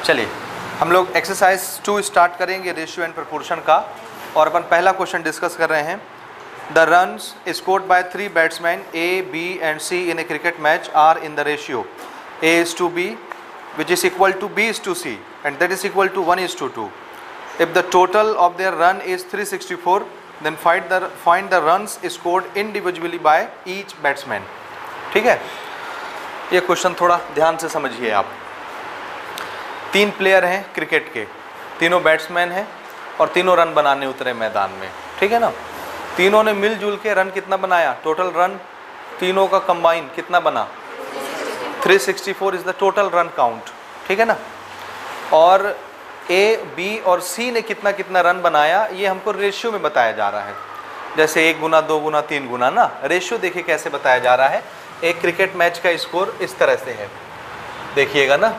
चलिए हम लोग एक्सरसाइज 2 स्टार्ट करेंगे रेशियो एंड प्रपोर्शन का, और अपन पहला क्वेश्चन डिस्कस कर रहे हैं। The runs scored by 3 batsman A, B and C in a cricket match are in the ratio A:B, which is equal to B:C, and that is equal to 1:2. If the total of their run is 364, then find the runs scored individually by each batsman. ठीक है, ये question थोड़ा ध्यान से समझिए आप। 3 player हैं cricket के, तीनों बैट्समैन हैं और तीनों रन बनाने उतरे मैदान में, ठीक है ना। तीनों ने मिलजुल के रन कितना बनाया, टोटल रन तीनों का कंबाइन कितना बना, 364 is the total run count, ठीक है ना। और A, B और C ने कितना कितना रन बनाया, ये हमको रेशियो में बताया जा रहा है। जैसे 1 गुना 2 गुना 3 गुना ना, रेशियो देखिए कैसे बताया जा रहा है। एक क्रिकेट मैच का स्कोर इस तरह से है, देखिएगा ना।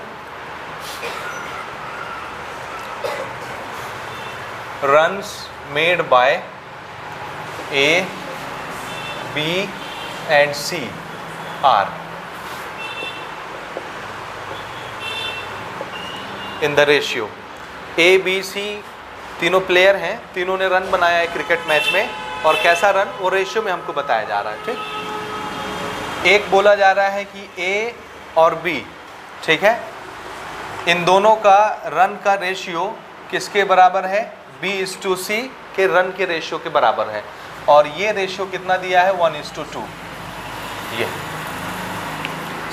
Runs made by A, B and C are in the ratio A, B, C तीनों प्लेयर हैं, तीनों ने रन बनाया है क्रिकेट मैच में, और कैसा रन वो रेशियो में हमको बताया जा रहा है, ठीक। एक बोला जा रहा है कि A और B, ठीक है, इन दोनों का रन का रेशियो किसके बराबर है, B:C के रन के रेशियो के बराबर है, और ये रेशियो कितना दिया है, 1:2। ये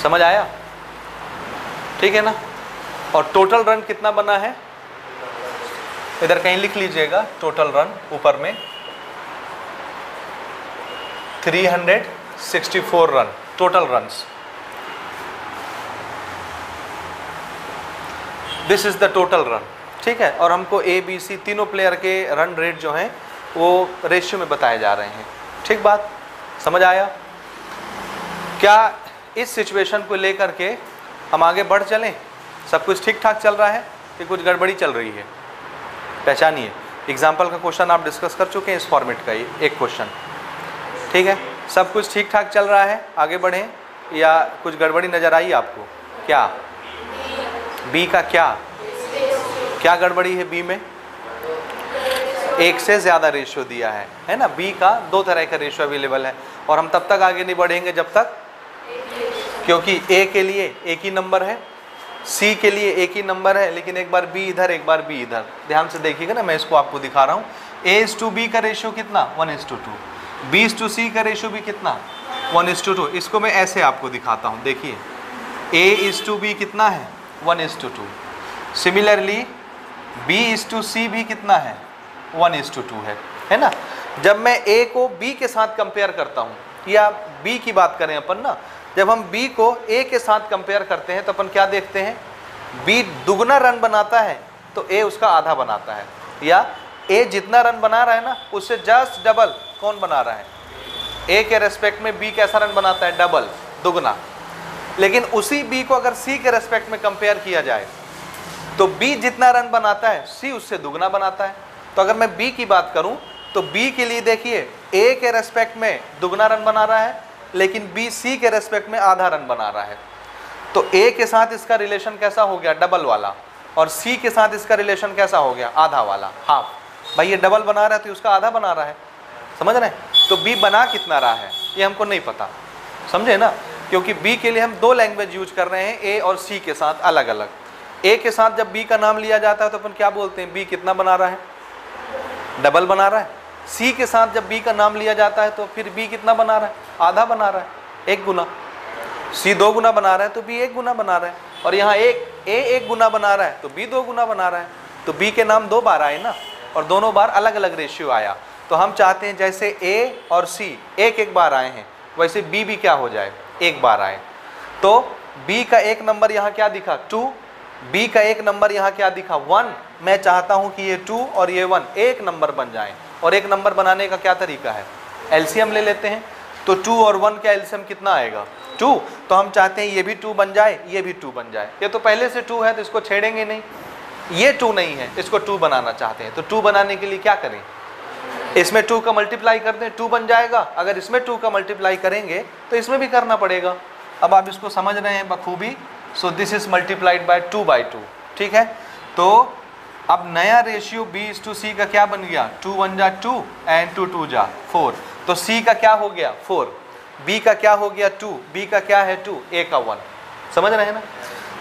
समझ आया, ठीक है ना। और टोटल रन कितना बना है, इधर कहीं लिख लीजिएगा, टोटल रन ऊपर में 364 run, total runs. This is the total run, ठीक है। और हमको A, B, C तीनों प्लेयर के रन रेट जो हैं वो रेशियो में बताए जा रहे हैं, ठीक। बात समझ आया। क्या इस सिचुएशन को लेकर के हम आगे बढ़ चलें, सब कुछ ठीक ठाक चल रहा है कि कुछ गड़बड़ी चल रही है, पहचानिए। एग्जाम्पल का क्वेश्चन आप डिस्कस कर चुके हैं इस फॉर्मेट का, ये एक क्वेश्चन, ठीक है। सब कुछ ठीक ठाक चल रहा है, आगे बढ़ें, या कुछ गड़बड़ी नज़र आई आपको? क्या बी का क्या गड़बड़ी है? बी में 1 से ज़्यादा रेशियो दिया है ना। बी का 2 तरह का रेशियो अवेलेबल है, और हम तब तक आगे नहीं बढ़ेंगे जब तक, क्योंकि A के लिए एक ही नंबर है, C के लिए एक ही नंबर है, लेकिन एक बार B इधर एक बार B इधर। ध्यान से देखिएगा ना, मैं इसको आपको दिखा रहा हूँ। A:B का रेशियो कितना, 1:2। B:C का रेशियो भी कितना, 1:2। इसको मैं ऐसे आपको दिखाता हूँ, देखिए A:B कितना है, 1:2। सिमिलरली B:C भी कितना है, 1:2 है ना। जब मैं A को B के साथ कंपेयर करता हूँ, या B की बात करें अपन ना, जब हम B को A के साथ कंपेयर करते हैं तो अपन क्या देखते हैं, B दुगना रन बनाता है तो A उसका आधा बनाता है, या A जितना रन बना रहा है ना उससे जस्ट डबल कौन बना रहा है, A के रेस्पेक्ट में B कैसा रन बनाता है, डबल, दुगना। लेकिन उसी B को अगर C के रेस्पेक्ट में कंपेयर किया जाए तो B जितना रन बनाता है C उससे दुगना बनाता है। तो अगर मैं B की बात करूं तो B के लिए देखिए A के रेस्पेक्ट में दुगना रन बना रहा है, लेकिन B C के रेस्पेक्ट में आधा रन बना रहा है। तो A के साथ इसका रिलेशन कैसा हो गया, डबल वाला, और C के साथ इसका रिलेशन कैसा हो गया, आधा वाला, हाफ। भाई ये डबल बना रहा है तो उसका आधा बना रहा है, समझ रहे हैं। तो B बना कितना रहा है ये हमको नहीं पता, समझे ना, क्योंकि B के लिए हम 2 लैंग्वेज यूज कर रहे हैं, A और C के साथ अलग अलग। A के साथ जब B का नाम लिया जाता है तो अपन क्या बोलते हैं, B कितना बना रहा है, डबल बना रहा है। C के साथ जब B का नाम लिया जाता है तो फिर B कितना बना रहा है, आधा बना रहा है, 1 गुना। C 2 गुना बना रहा है तो B 1 गुना बना रहा है, और यहाँ A 1 गुना बना रहा है तो B 2 गुना बना रहा है। तो B के नाम 2 बार आए ना, और दोनों बार अलग अलग रेशियो आया। तो हम चाहते हैं जैसे A और C 1 बार आए हैं, वैसे B भी क्या हो जाए, 1 बार आए। तो B का एक नंबर यहाँ क्या दिखा, 2, B का एक नंबर यहाँ क्या दिखा, 1। मैं चाहता हूँ कि ये 2 और ये 1 एक नंबर बन जाएं, और एक नंबर बनाने का क्या तरीका है, एलसीएम ले लेते हैं। तो 2 और 1 का एलसीएम कितना आएगा, 2। तो हम चाहते हैं ये भी 2 बन जाए, ये भी 2 बन जाए। ये तो पहले से 2 है तो इसको छेड़ेंगे नहीं, ये 2 नहीं है, इसको 2 बनाना चाहते हैं। तो 2 बनाने के लिए क्या करें, इसमें 2 का मल्टीप्लाई कर दें, 2 बन जाएगा। अगर इसमें 2 का मल्टीप्लाई करेंगे तो इसमें भी करना पड़ेगा। अब आप इसको समझ रहे हैं बखूबी। सो this is multiplied by 2 by 2, ठीक है। तो अब नया रेशियो B/C का क्या बन गया, 2 1 जा 2 एंड 2 2 जा 4। तो C का क्या हो गया 4, B का क्या हो गया 2, B का क्या है 2, A का 1। समझ रहे हैं ना।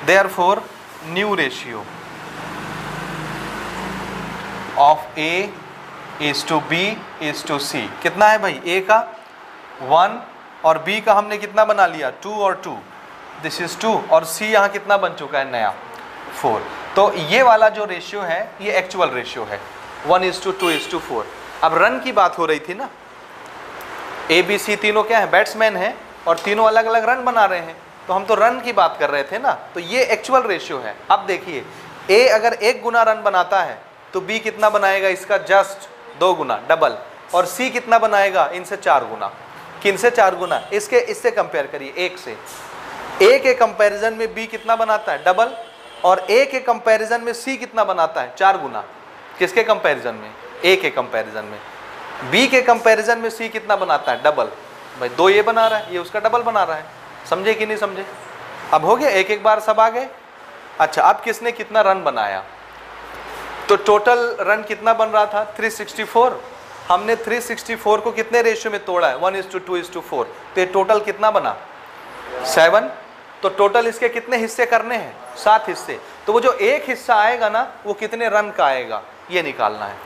Therefore new ratio of A is to B is to C कितना है भाई, A का 1 और B का हमने कितना बना लिया 2 और 2, दिस इज 2, और C यहाँ कितना बन चुका है नया 4। तो ये वाला जो रेशियो है ये एक्चुअल रेशियो है 1:2:4। अब रन की बात हो रही थी ना, ABC तीनों क्या है, बैट्समैन हैं और तीनों अलग अलग रन बना रहे हैं, तो हम तो रन की बात कर रहे थे ना, तो ये एक्चुअल रेशियो है। अब देखिए A अगर 1 गुना रन बनाता है तो B कितना बनाएगा, इसका जस्ट 2 गुना डबल, और C कितना बनाएगा, इनसे 4 गुना। किनसे 4 गुना, इससे कंपेयर करिए, 1 से। A के कंपैरिजन में B कितना बनाता है, डबल, और A के कंपैरिजन में C कितना बनाता है, 4 गुना। किसके कंपैरिजन में, A के कंपैरिजन में। B के कंपैरिजन में C कितना बनाता है, डबल। भाई 2 ये बना रहा है, ये उसका डबल बना रहा है। समझे कि नहीं समझे। अब हो गया, एक एक बार सब आ गए। अच्छा, अब किसने कितना रन बनाया, तो टोटल रन कितना बन रहा था 364। हमने 364 को कितने रेशियो में तोड़ा है, 1:2:4। तो ये टोटल कितना बना 7। तो टोटल इसके कितने हिस्से करने हैं, 7 हिस्से। तो वो जो एक हिस्सा आएगा ना, वो कितने रन का आएगा ये निकालना है।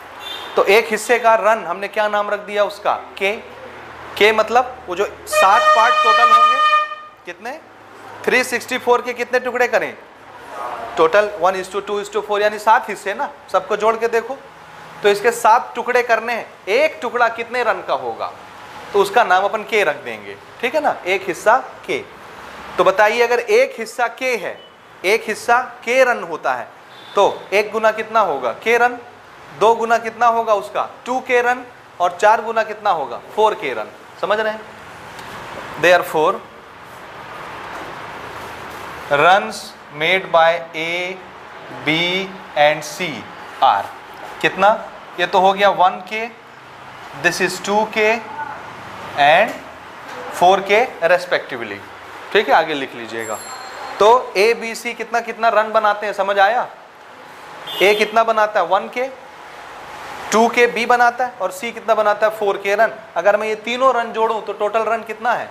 तो एक हिस्से का रन हमने क्या नाम रख दिया उसका, के मतलब वो जो 7 पार्ट टोटल होंगे, कितने 364 के कितने टुकड़े करें टोटल 1:2:4, यानी 7 हिस्से ना, सबको जोड़ के देखो। तो इसके 7 टुकड़े करने हैं, एक टुकड़ा कितने रन का होगा, तो उसका नाम अपन के रख देंगे, ठीक है ना, एक हिस्सा के। तो बताइए अगर एक हिस्सा के है, एक हिस्सा के रन होता है, तो 1 गुना कितना होगा के रन, 2 गुना कितना होगा उसका 2 के रन, और 4 गुना कितना होगा 4 के रन। समझ रहे हैं। Therefore runs made by A, B and C are कितना, ये तो हो गया 1 के, दिस इज 2 के एंड 4 के रेस्पेक्टिवली। ठीक है, आगे लिख लीजिएगा। तो A, B, C कितना कितना रन बनाते हैं, समझ आया। A कितना बनाता है 1 के, 2 के B बनाता है, और C कितना बनाता है 4 के रन। अगर मैं ये तीनों रन जोड़ूं तो टोटल रन कितना है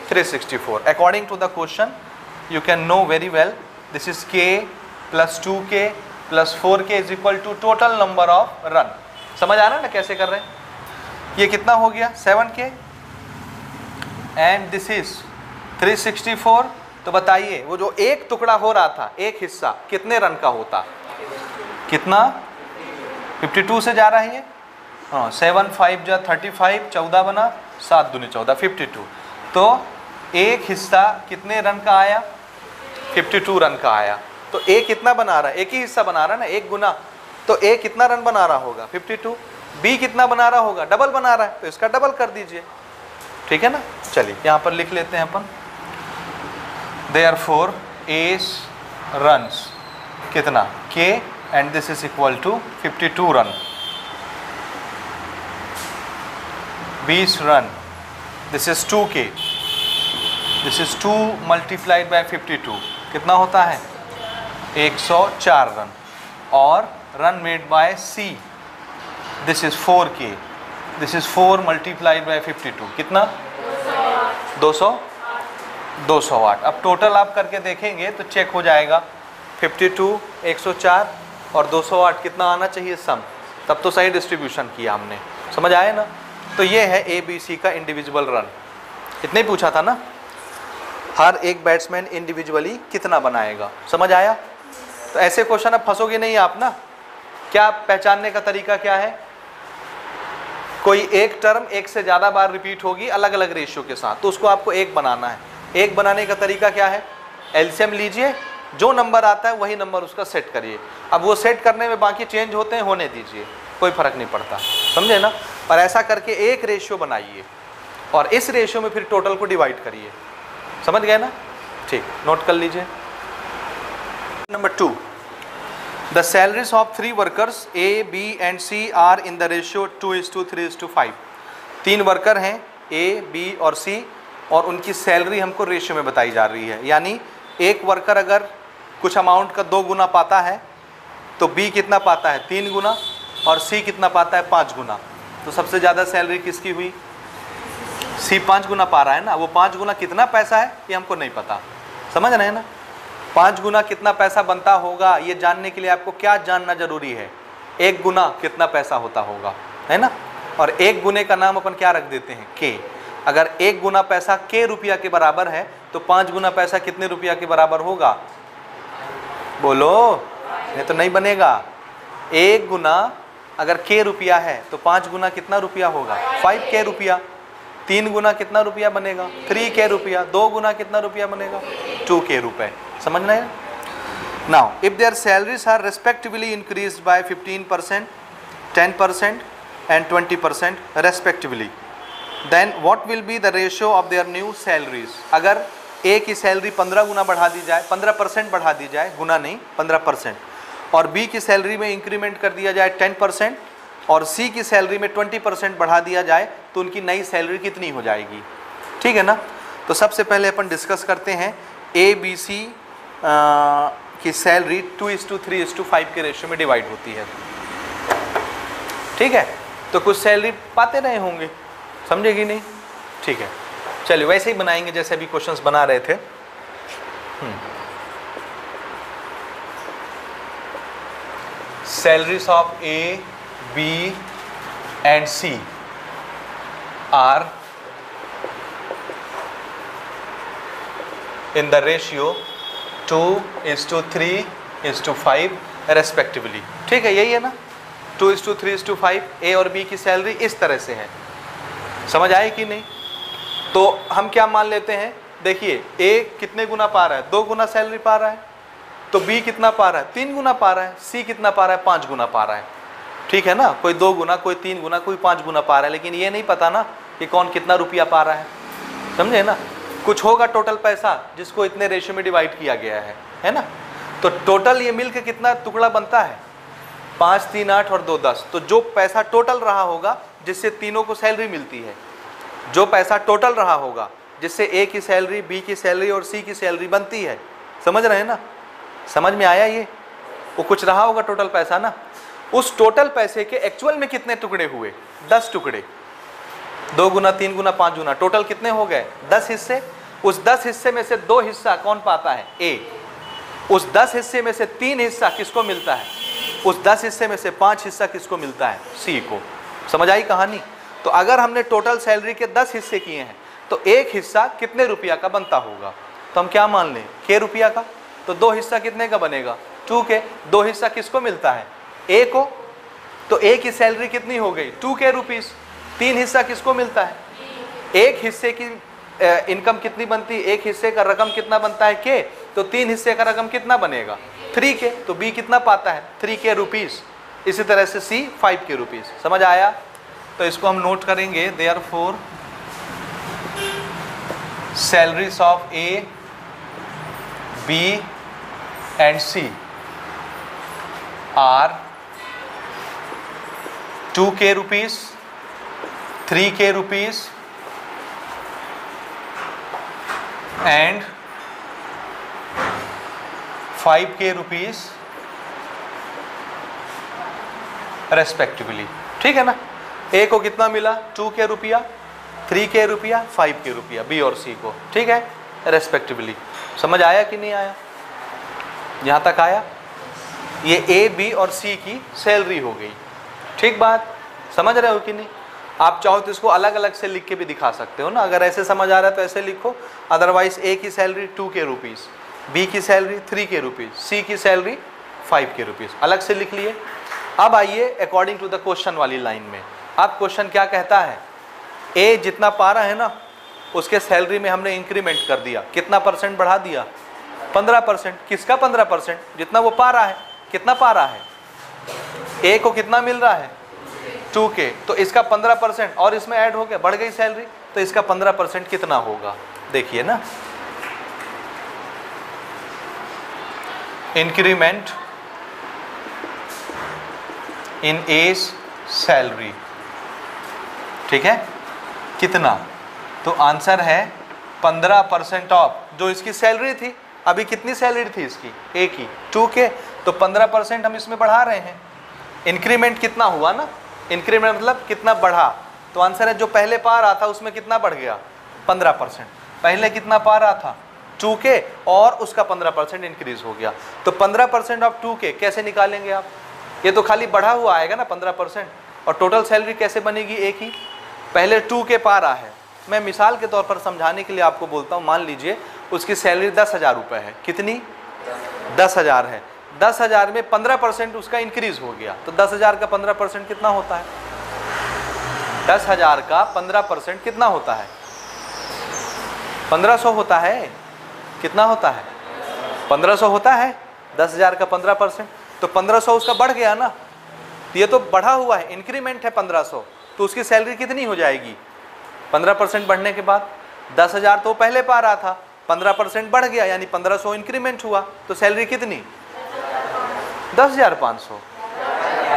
364। According to the question you can know very well this is k plus 2k plus 4k is equal to total number of run। समझ आ रहा है ना कैसे कर रहे हैं। ये कितना हो गया 7k and this is 364। तो बताइए वो जो एक टुकड़ा हो रहा था, एक हिस्सा कितने रन का होता, कितना 52 से जा रहा है ये, हाँ 7 5 जा 35, 14 बना, 7 दूनी 14, 52। तो एक हिस्सा कितने रन का आया 52 रन का आया। तो A कितना बना रहा है, एक ही हिस्सा बना रहा है ना, 1 गुना। तो A कितना रन बना रहा होगा 52, B कितना बना रहा होगा, डबल बना रहा है, तो इसका डबल कर दीजिए, ठीक है ना। चलिए यहाँ पर लिख लेते हैं अपन, देयरफॉर A's रन्स कितना K and this is equal to 52 run, B's run this is 2K, this is 2 multiplied by 52 कितना होता है 104 रन, और run made by C this is 4K, this is 4 multiplied by 52 कितना 208। अब total आप करके देखेंगे तो चेक हो जाएगा 52, 104 और 208 कितना आना चाहिए सम, तब तो सही डिस्ट्रीब्यूशन किया हमने। समझ आए ना। तो ये है ABC का इंडिविजुअल रन, इतने पूछा था ना, हर एक बैट्समैन इंडिविजुअली कितना बनाएगा। समझ आया। तो ऐसे क्वेश्चन अब फंसोगे नहीं आप ना। क्या पहचानने का तरीका क्या है, कोई एक टर्म एक से ज़्यादा बार रिपीट होगी अलग अलग रेशियो के साथ, तो उसको आपको एक बनाना है। एक बनाने का तरीका क्या है, एलसीएम लीजिए, जो नंबर आता है वही नंबर उसका सेट करिए। अब वो सेट करने में बाकी चेंज होते हैं, होने दीजिए, कोई फर्क नहीं पड़ता, समझे ना। और ऐसा करके एक रेशियो बनाइए और इस रेशियो में फिर टोटल को डिवाइड करिए। समझ गए ना। ठीक, नोट कर लीजिए। Number 2, the salaries of 3 workers A, B and C are in the ratio 2:3:5। 3 worker हैं A, B और C, और उनकी सैलरी हमको रेशियो में बताई जा रही है। यानी एक वर्कर अगर कुछ अमाउंट का 2 गुना पाता है तो बी कितना पाता है 3 गुना और सी कितना पाता है 5 गुना। तो सबसे ज़्यादा सैलरी किसकी हुई? सी 5 गुना पा रहा है ना। वो 5 गुना कितना पैसा है ये हमको नहीं पता, समझ रहे हैं ना। 5 गुना कितना पैसा बनता होगा ये जानने के लिए आपको क्या जानना जरूरी है? 1 गुना कितना पैसा होता होगा, है ना। और 1 गुने का नाम अपन क्या रख देते हैं? के। अगर 1 गुना पैसा के रुपया के बराबर है तो 5 गुना पैसा कितने रुपया के बराबर होगा? बोलो, ये तो नहीं बनेगा। 1 गुना अगर के रुपया है तो 5 गुना कितना रुपया होगा? 5 के रुपया। 3 गुना कितना रुपया बनेगा? 3 के रुपया। 2 गुना कितना रुपया बनेगा? 2 के रुपए। समझ रहे हैं? Now if their salaries are respectively increased by 15%, 10% and 20% respectively, then what will be the ratio of their new salaries. अगर ए की सैलरी 15 गुना बढ़ा दी जाए, 15% बढ़ा दी जाए, गुना नहीं 15%, और बी की सैलरी में इंक्रीमेंट कर दिया जाए 10% और सी की सैलरी में 20% बढ़ा दिया जाए तो उनकी नई सैलरी कितनी हो जाएगी? ठीक है ना। तो सबसे पहले अपन डिस्कस करते हैं ए बी सी की सैलरी 2:3:5 के रेशियो में डिवाइड होती है। ठीक है, तो कुछ सैलरी पाते रहे होंगे, समझेगी नहीं? ठीक है, चलिए वैसे ही बनाएंगे जैसे अभी क्वेश्चंस बना रहे थे। Salaries of A, B and C are in the ratio 2:3:5 respectively। ठीक है, यही है ना, 2:3:5। A और B की सैलरी इस तरह से है, समझ आए कि नहीं? तो हम क्या मान लेते हैं? देखिए A कितने गुना पा रहा है? 2 गुना सैलरी पा रहा है। तो B कितना पा रहा है? 3 गुना पा रहा है। C कितना पा रहा है? 5 गुना पा रहा है। ठीक है ना, कोई 2 गुना, कोई 3 गुना, कोई 5 गुना पा रहा है, लेकिन ये नहीं पता ना कि कौन कितना रुपया पा रहा है, समझे ना। कुछ होगा टोटल पैसा जिसको इतने रेशियो में डिवाइड किया गया है ना। तो टोटल ये मिल के कितना टुकड़ा बनता है? 5, 3, 8 और 2, 10। तो जो पैसा टोटल रहा होगा जिससे तीनों को सैलरी मिलती है, जो पैसा टोटल रहा होगा जिससे ए की सैलरी, बी की सैलरी और सी की सैलरी बनती है, समझ रहे हैं ना। समझ में आया? ये वो कुछ रहा होगा टोटल पैसा ना। उस टोटल पैसे के एक्चुअल में कितने टुकड़े हुए? 10 टुकड़े। 2 गुना, 3 गुना, 5 गुना, टोटल कितने हो गए? 10 हिस्से। उस 10 हिस्से में से 2 हिस्सा कौन पाता है? ए। उस 10 हिस्से में से 3 हिस्सा किसको मिलता है? उस 10 हिस्से में से 5 हिस्सा किसको मिलता है? सी को। समझ आई कहानी? तो अगर हमने टोटल सैलरी के 10 हिस्से किए हैं तो एक हिस्सा कितने रुपया का बनता होगा? तो हम क्या मान लें? के रुपया का। तो 2 हिस्सा कितने का बनेगा? 2 के। 2 हिस्सा किसको मिलता है? ए को। तो ए की सैलरी कितनी हो गई? 2 के रुपीस। 3 हिस्सा किसको मिलता है? एक हिस्से की इनकम कितनी बनती है? एक हिस्से का रकम कितना बनता है? के। तो 3 हिस्से का रकम कितना बनेगा? 3 के। तो बी कितना पाता है? 3 के रुपीस। इसी तरह से सी 5 के रुपीस। समझ आया? तो इसको हम नोट करेंगे, therefore salaries of A, B and C are 2 K rupees, 3 के रुपीस एंड 5 के रुपीस रेस्पेक्टिवली। ठीक है ना। ए को कितना मिला? 2 के रुपया, 3 के रुपया, 5 के रुपया, बी और सी को। ठीक है, रेस्पेक्टिवली। समझ आया कि नहीं आया? यहाँ तक आया? ये ए, बी और सी की सैलरी हो गई। ठीक बात, समझ रहे हो कि नहीं? आप चाहो तो इसको अलग अलग से लिख के भी दिखा सकते हो ना। अगर ऐसे समझ आ रहा है तो ऐसे लिखो, अदरवाइज ए की सैलरी 2 के रुपीस, बी की सैलरी 3 के रुपीस, सी की सैलरी 5 के रुपीस, अलग से लिख लिए। अब आइए अकॉर्डिंग टू द क्वेश्चन वाली लाइन में। अब क्वेश्चन क्या कहता है? ए जितना पा रहा है ना उसके सैलरी में हमने इंक्रीमेंट कर दिया। कितना परसेंट बढ़ा दिया? 15%। किसका 15%? जितना वो पा रहा है। कितना पा रहा है? ए को कितना मिल रहा है? 2 के। तो इसका 15% और इसमें ऐड हो गया, बढ़ गई सैलरी। तो इसका 15% कितना होगा? देखिए ना, इंक्रीमेंट इन एज सैलरी। ठीक है, कितना? तो आंसर है 15% ऑफ जो इसकी सैलरी थी। अभी कितनी सैलरी थी इसकी? एक ही, 2K। तो 15% हम इसमें बढ़ा रहे हैं। इंक्रीमेंट कितना हुआ ना, इंक्रीमेंट मतलब कितना बढ़ा। तो आंसर है जो पहले पा रहा था उसमें कितना बढ़ गया? 15%। पहले कितना पा रहा था? 2K, और उसका 15% इंक्रीज हो गया। तो 15% ऑफ 2K कैसे निकालेंगे आप? ये तो खाली बढ़ा हुआ आएगा ना 15%। और टोटल सैलरी कैसे बनेगी? एक ही, पहले 2K पा रहा है। मैं मिसाल के तौर पर समझाने के लिए आपको बोलता हूँ, मान लीजिए उसकी सैलरी 10,000 रुपये है। कितनी? 10,000 है। 10,000 में 15% उसका इंक्रीज हो गया। तो 10,000 का 15% कितना होता है? 10,000 का 15% कितना होता है? 1500 होता है। कितना होता है? 1500 होता है। 10,000 का 15%, तो 1500 उसका बढ़ गया ना। ये तो बढ़ा हुआ है, इंक्रीमेंट है 1500। तो उसकी सैलरी कितनी हो जाएगी 15% बढ़ने के बाद? 10,000 तो पहले पा रहा था, 15% बढ़ गया, यानी 1500 इंक्रीमेंट हुआ। तो सैलरी कितनी? 10,500।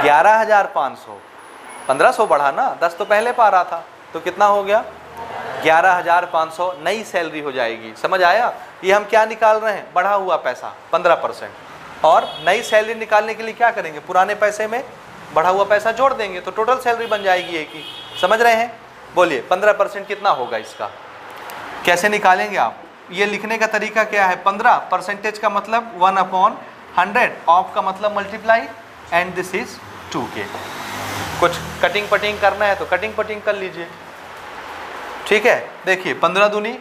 11,500। 1500 बढ़ा ना, 10 तो पहले पा रहा था, तो कितना हो गया? 11,500 नई सैलरी हो जाएगी। समझ आया? ये हम क्या निकाल रहे हैं? बढ़ा हुआ पैसा 15%। और नई सैलरी निकालने के लिए क्या करेंगे? पुराने पैसे में बढ़ा हुआ पैसा जोड़ देंगे, तो टोटल सैलरी बन जाएगी एक ही। समझ रहे हैं? बोलिए 15% कितना होगा इसका? कैसे निकालेंगे आप? ये लिखने का तरीका क्या है? 15% का मतलब 1/100, ऑफ का मतलब multiply, and this is 2K। कुछ कटिंग पटिंग करना है तो कटिंग पटिंग कर लीजिए। ठीक है, देखिए 15 दूनी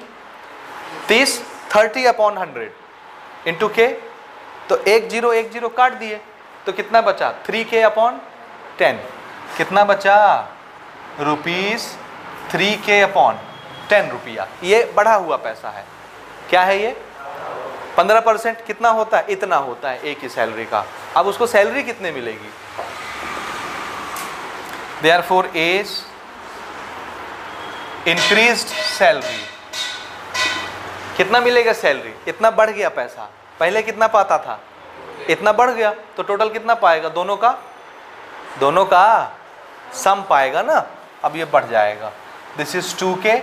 30, 30/100 इंटू K। तो 10 काट दिए, तो कितना बचा? 3K/10। कितना बचा? रुपीज़ 3K/10 रुपया। ये बढ़ा हुआ पैसा है। क्या है ये? 15% कितना होता है? इतना होता है एक ही सैलरी का। अब उसको सैलरी कितने मिलेगी? Therefore is increased salary. कितना मिलेगा सैलरी? इतना बढ़ गया पैसा। पहले कितना पाता था? इतना बढ़ गया, तो टोटल कितना पाएगा? दोनों का सम पाएगा ना। अब ये बढ़ जाएगा। This is 2K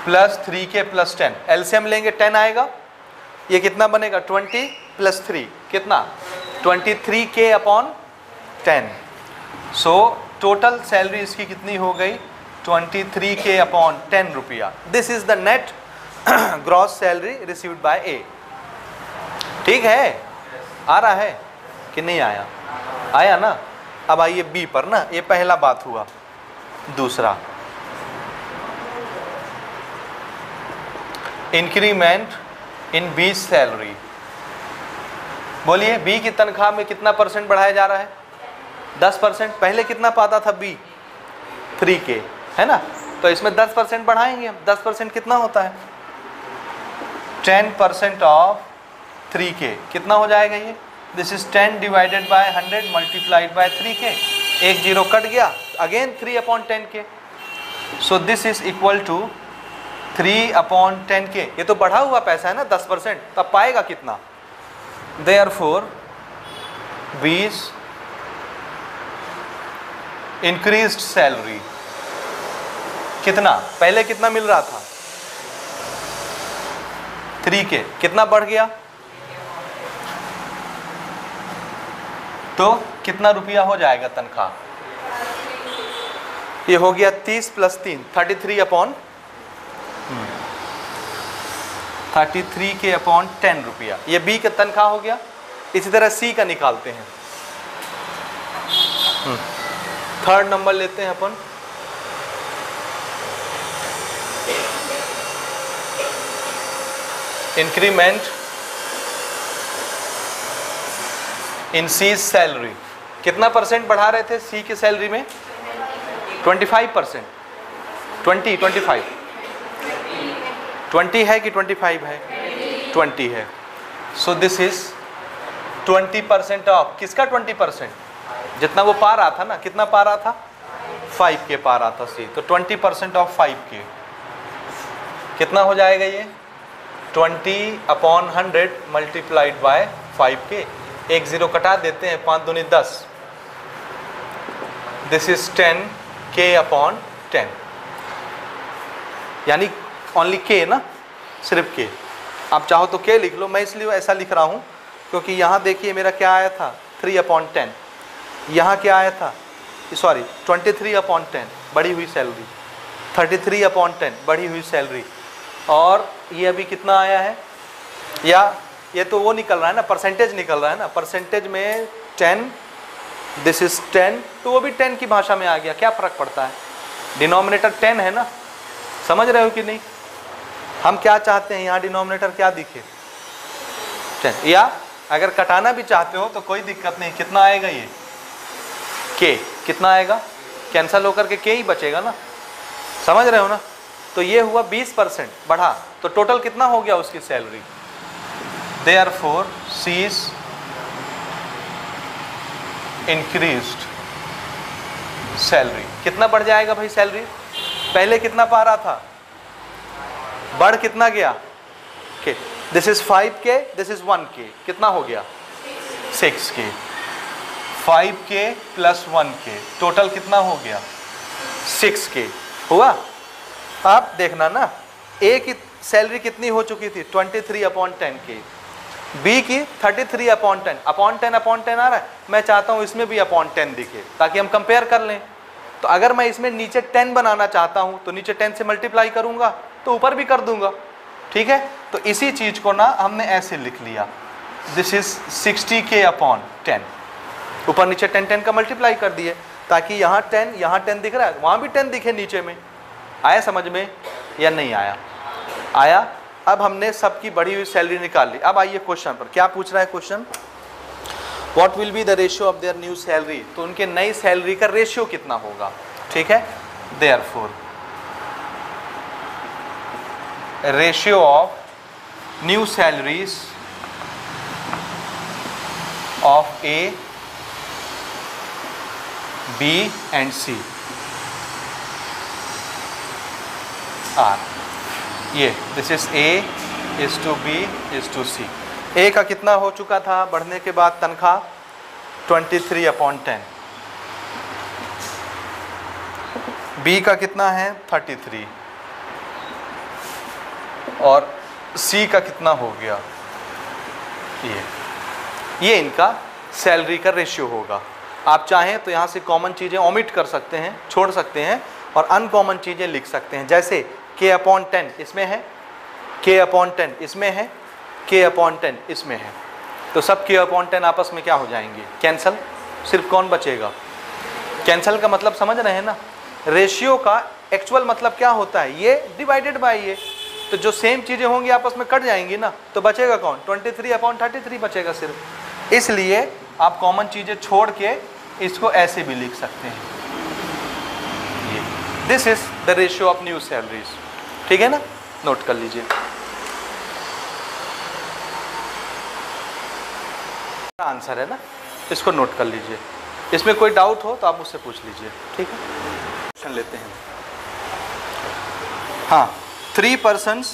plus 3K plus 10। LCM लेंगे 10 आएगा। ये कितना बनेगा? 20 प्लस 3 कितना? 23K/10। सो टोटल सैलरी इसकी कितनी हो गई? 23K/10 रुपया। This is the net gross salary received by A. ठीक है? आ रहा है कि नहीं आया? आया ना। अब आइए बी पर ना। ये पहला बात हुआ। दूसरा, इंक्रीमेंट इन बी सैलरी। बोलिए बी की तनख्वाह में कितना % बढ़ाया जा रहा है? 10%। पहले कितना पाता था बी? 3K, है ना। तो इसमें 10% बढ़ाएंगे हम। 10% कितना होता है? 10% ऑफ 3K। कितना हो जाएगा ये? This is 10 divided by 100 multiplied by 3K। 10 cut गया, again 3/10K। So this is equal to 3/10K। ये तो बढ़ा हुआ पैसा है ना 10%, तब पाएगा कितना? Therefore 20 increased salary. कितना? पहले कितना मिल रहा था? 3K। कितना बढ़ गया? तो कितना रुपया हो जाएगा तनख्वाह? ये हो गया 30 प्लस 3 33K/10 रुपया। ये बी का तनख्वाह हो गया। इसी तरह सी का निकालते हैं। थर्ड नंबर लेते हैं अपन। Increment in C salary. कितना % बढ़ा रहे थे सी की सैलरी में? 25%। 25 20 है कि 25 है? 20 है। सो दिस इज 20% ऑफ किसका? 20%। जितना वो पा रहा था ना, कितना पा रहा था? 5K पा रहा था सी। तो 20% ऑफ 5K कितना हो जाएगा ये? 20/100 मल्टीप्लाइड बाय 5K। 10 कटा देते हैं, 5 दूनी 10। दिस इज 10K/10, यानी ओनली K ना, सिर्फ K। आप चाहो तो के लिख लो, मैं इसलिए ऐसा लिख रहा हूँ क्योंकि यहाँ देखिए मेरा क्या आया था 3/10, यहाँ क्या आया था, सॉरी 23/10 बढ़ी हुई सैलरी, 33/10 बढ़ी हुई सैलरी, और ये अभी कितना आया है, या ये तो वो निकल रहा है ना, परसेंटेज निकल रहा है ना, परसेंटेज में 10, दिस इज 10, तो वो भी 10 की भाषा में आ गया, क्या फ़र्क पड़ता है, डिनोमिनेटर 10 है ना, समझ रहे हो कि नहीं। हम क्या चाहते हैं, यहाँ डिनोमिनेटर क्या दिखे 10, या अगर कटाना भी चाहते हो तो कोई दिक्कत नहीं, कितना आएगा ये के, कितना आएगा, कैंसल होकर के के ही बचेगा ना, समझ रहे हो ना। तो ये हुआ 20% बढ़ा, तो टोटल कितना हो गया उसकी salary, Therefore, she's increased salary. कितना बढ़ जाएगा भाई सैलरी, पहले कितना पा रहा था, बढ़ कितना गया के, this is 5K, this is 1K, कितना हो गया 6K, 5K plus 1K, total कितना हो गया 6K हुआ। आप देखना ना, ए की सैलरी कितनी हो चुकी थी 23/10K, बी की 33/10, अपॉन 10 आ रहा है, मैं चाहता हूँ इसमें भी अपॉन 10 दिखे ताकि हम कंपेयर कर लें। तो अगर मैं इसमें नीचे 10 बनाना चाहता हूँ तो नीचे 10 से मल्टीप्लाई करूँगा तो ऊपर भी कर दूंगा, ठीक है। तो इसी चीज़ को ना हमने ऐसे लिख लिया, दिस इज 60K/10, ऊपर नीचे 10 का मल्टीप्लाई कर दिए ताकि यहाँ 10 दिख रहा है, वहाँ भी 10 दिखे नीचे में। आया समझ में या नहीं आया, आया। अब हमने सबकी बढ़ी हुई सैलरी निकाल ली। अब आइए क्वेश्चन पर, क्या पूछ रहा है question, what will be the ratio of their new salary, तो उनके नई सैलरी का रेशियो कितना होगा, ठीक है। Therefore ratio of new salaries of A, B and C are, ये this is A is to B is to C. A का कितना हो चुका था बढ़ने के बाद तनख्वाह 23/10, बी का कितना है 33, और सी का कितना हो गया ये इनका सैलरी का रेशियो होगा। आप चाहें तो यहाँ से कॉमन चीज़ें ओमिट कर सकते हैं, छोड़ सकते हैं, और अनकॉमन चीज़ें लिख सकते हैं, जैसे K/10 इसमें है, K/10 इसमें है, K/10 इसमें है, तो सब K/10 आपस में क्या हो जाएंगे, कैंसल, सिर्फ कौन बचेगा, कैंसल का मतलब समझ रहे हैं ना। रेशियो का एक्चुअल मतलब क्या होता है, ये डिवाइडेड बाय ये, तो जो सेम चीज़ें होंगी आपस में कट जाएंगी ना, तो बचेगा कौन 23/33 बचेगा सिर्फ। इसलिए आप कॉमन चीज़ें छोड़ के इसको ऐसे भी लिख सकते हैं, this is the ratio of new salaries, ठीक है ना, नोट कर लीजिए। आंसर है ना, इसको नोट कर लीजिए, इसमें कोई डाउट हो तो आप मुझसे पूछ लीजिए, ठीक है। क्वेश्चन लेते हैं। हाँ, 3 persons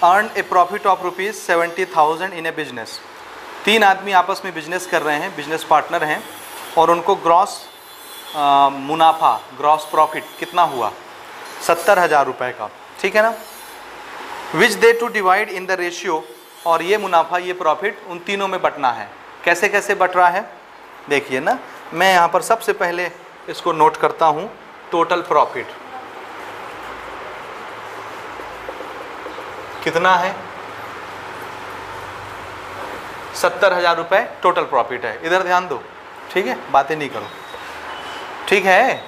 earned a profit of ₹70,000 in a business। 3 आदमी आपस में बिजनेस कर रहे हैं, बिजनेस पार्टनर हैं, और उनको ग्रॉस मुनाफा, ग्रॉस प्रॉफिट कितना हुआ 70,000 रुपये का, ठीक है ना। Which they to divide in the ratio, और ये मुनाफा, ये प्रॉफिट उन तीनों में बंटना है। कैसे कैसे बट रहा है देखिए ना, मैं यहाँ पर सबसे पहले इसको नोट करता हूँ, टोटल प्रॉफिट कितना है 70,000 रुपये टोटल प्रॉफिट है, इधर ध्यान दो, ठीक है, बातें नहीं करो, ठीक है।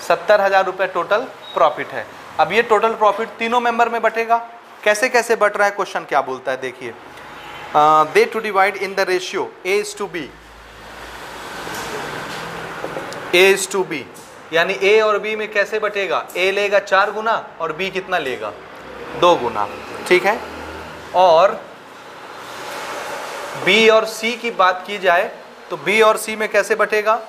70,000 रुपये टोटल प्रॉफिट है। अब ये टोटल प्रॉफिट तीनों मेंबर में बटेगा, कैसे कैसे बट रहा है, क्वेश्चन क्या बोलता है देखिए, they to divide in the ratio A/B, A/B, यानी A और B में कैसे बटेगा, A लेगा 4 गुना और B कितना लेगा 2 गुना, ठीक है। और B और C की बात की जाए तो B और C में कैसे बटेगा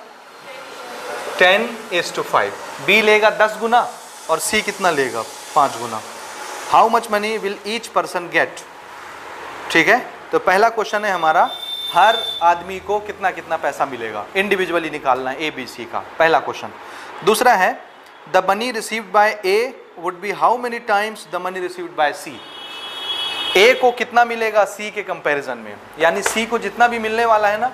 10:5, B लेगा 10 गुना और C कितना लेगा 5 गुना। How much money will each person get, ठीक है। तो पहला क्वेश्चन है हमारा, हर आदमी को कितना कितना पैसा मिलेगा, इंडिविजुअली निकालना है ABC का, पहला क्वेश्चन। दूसरा है, the money received by A would be how many times the money received by C, ए को कितना मिलेगा सी के कंपैरिजन में, यानी सी को जितना भी मिलने वाला है ना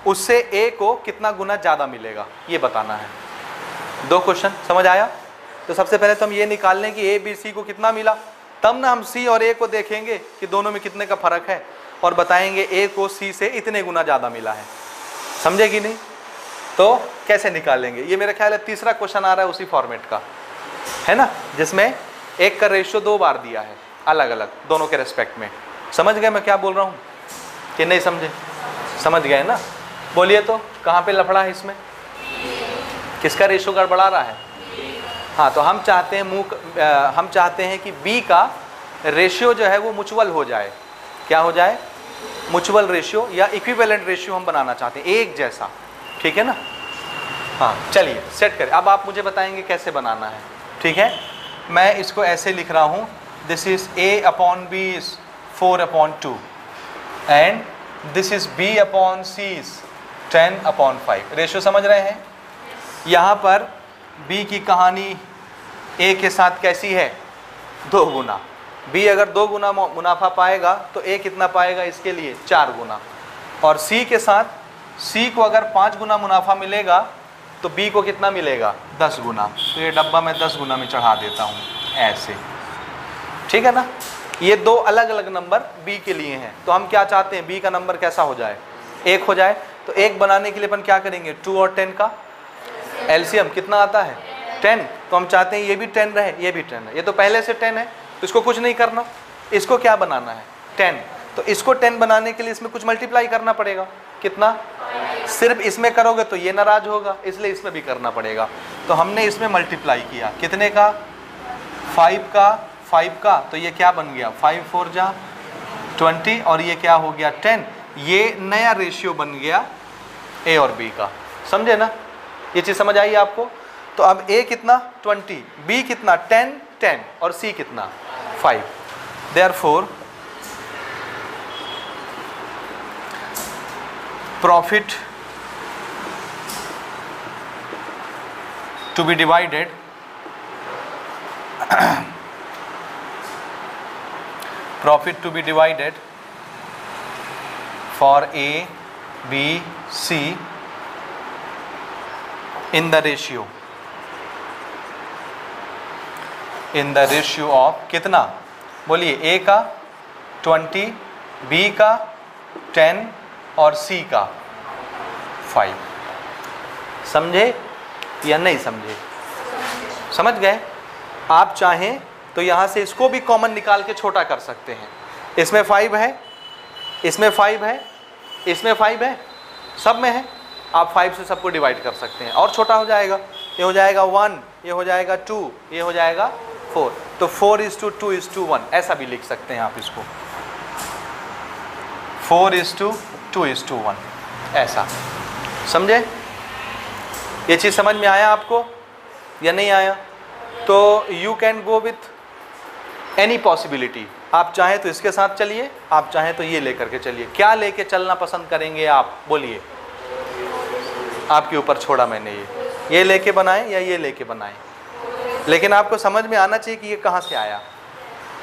उससे ए को कितना गुना ज़्यादा मिलेगा, ये बताना है। 2 क्वेश्चन समझ आया। तो सबसे पहले तो हम ये निकाल लें कि ए बी सी को कितना मिला, तब ना हम सी और ए को देखेंगे कि दोनों में कितने का फ़र्क है और बताएंगे ए को सी से इतने गुना ज़्यादा मिला है। समझे कि नहीं? तो कैसे निकालेंगे, ये मेरा ख्याल है तीसरा क्वेश्चन आ रहा है उसी फॉर्मेट का, है ना, जिसमें एक का रेशियो 2 बार दिया है अलग अलग दोनों के रेस्पेक्ट में। समझ गए मैं क्या बोल रहा हूँ कि नहीं समझे? समझ गए ना? बोलिए तो कहाँ पे लफड़ा है इसमें, किसका रेशियो गड़बड़ा रहा है? हाँ, तो हम चाहते हैं हम चाहते हैं कि बी का रेशियो जो है वो म्यूचुअल हो जाए। क्या हो जाए? म्यूचुअल रेशियो या इक्विवेलेंट रेशियो हम बनाना चाहते हैं, एक जैसा। ठीक है ना? हाँ, चलिए सेट करें। अब आप मुझे बताएंगे कैसे बनाना है। ठीक है, मैं इसको ऐसे लिख रहा हूँ, this is a upon b is 4/2 and this is b upon c is 10/5। Ratio समझ रहे हैं? यहाँ पर b की कहानी a के साथ कैसी है? 2 गुना। b अगर 2 गुना मुनाफा पाएगा तो a कितना पाएगा इसके लिए? 4 गुना। और c के साथ c को अगर 5 गुना मुनाफा मिलेगा तो b को कितना मिलेगा? 10 गुना। तो ये डब्बा मैं 10 गुना में चढ़ा देता हूँ ऐसे। ठीक है ना? ये 2 अलग अलग नंबर b के लिए हैं। तो हम क्या चाहते हैं, b का नंबर कैसा हो जाए? 1 हो जाए। तो 1 बनाने के लिए अपन क्या करेंगे? 2 और 10 का एलसीएम कितना आता है? 10। तो हम चाहते हैं ये भी 10 रहे, ये भी 10 है। ये तो पहले से 10 है तो इसको कुछ नहीं करना। इसको क्या बनाना है? 10। तो इसको 10 बनाने के लिए इसमें कुछ मल्टीप्लाई करना पड़ेगा। कितना? सिर्फ इसमें करोगे तो ये नाराज होगा, इसलिए इसमें भी करना पड़ेगा। तो हमने इसमें मल्टीप्लाई किया। कितने का? 5 का। तो ये क्या बन गया? 5 4 जा 20 और ये क्या हो गया? 10। ये नया रेशियो बन गया ए और बी का। समझे ना? ये चीज़ समझ आई आपको? तो अब ए कितना? 20, बी कितना? 10 और सी कितना? 5। Therefore profit to be divided profit to be divided for A, B, C in the ratio of कितना? बोलिए, A का 20, B का 10 और C का 5। समझे या नहीं समझे? समझ गए? आप चाहें तो यहाँ से इसको भी कॉमन निकाल के छोटा कर सकते हैं। इसमें 5 है, इसमें 5 है, इसमें 5 है, सब में है। आप 5 से सबको डिवाइड कर सकते हैं और छोटा हो जाएगा। ये हो जाएगा 1, ये हो जाएगा 2, ये हो जाएगा 4। तो 4:2:1 ऐसा भी लिख सकते हैं आप इसको, 4:2:1 ऐसा। समझे? ये चीज़ समझ में आया आपको या नहीं आया? तो you can go with any possibility. आप चाहें तो इसके साथ चलिए, आप चाहें तो ये लेकर के चलिए। क्या लेके चलना पसंद करेंगे आप? बोलिए, आपके ऊपर छोड़ा मैंने। ये लेके बनाएं या ये लेके बनाएं, लेकिन आपको समझ में आना चाहिए कि ये कहाँ से आया।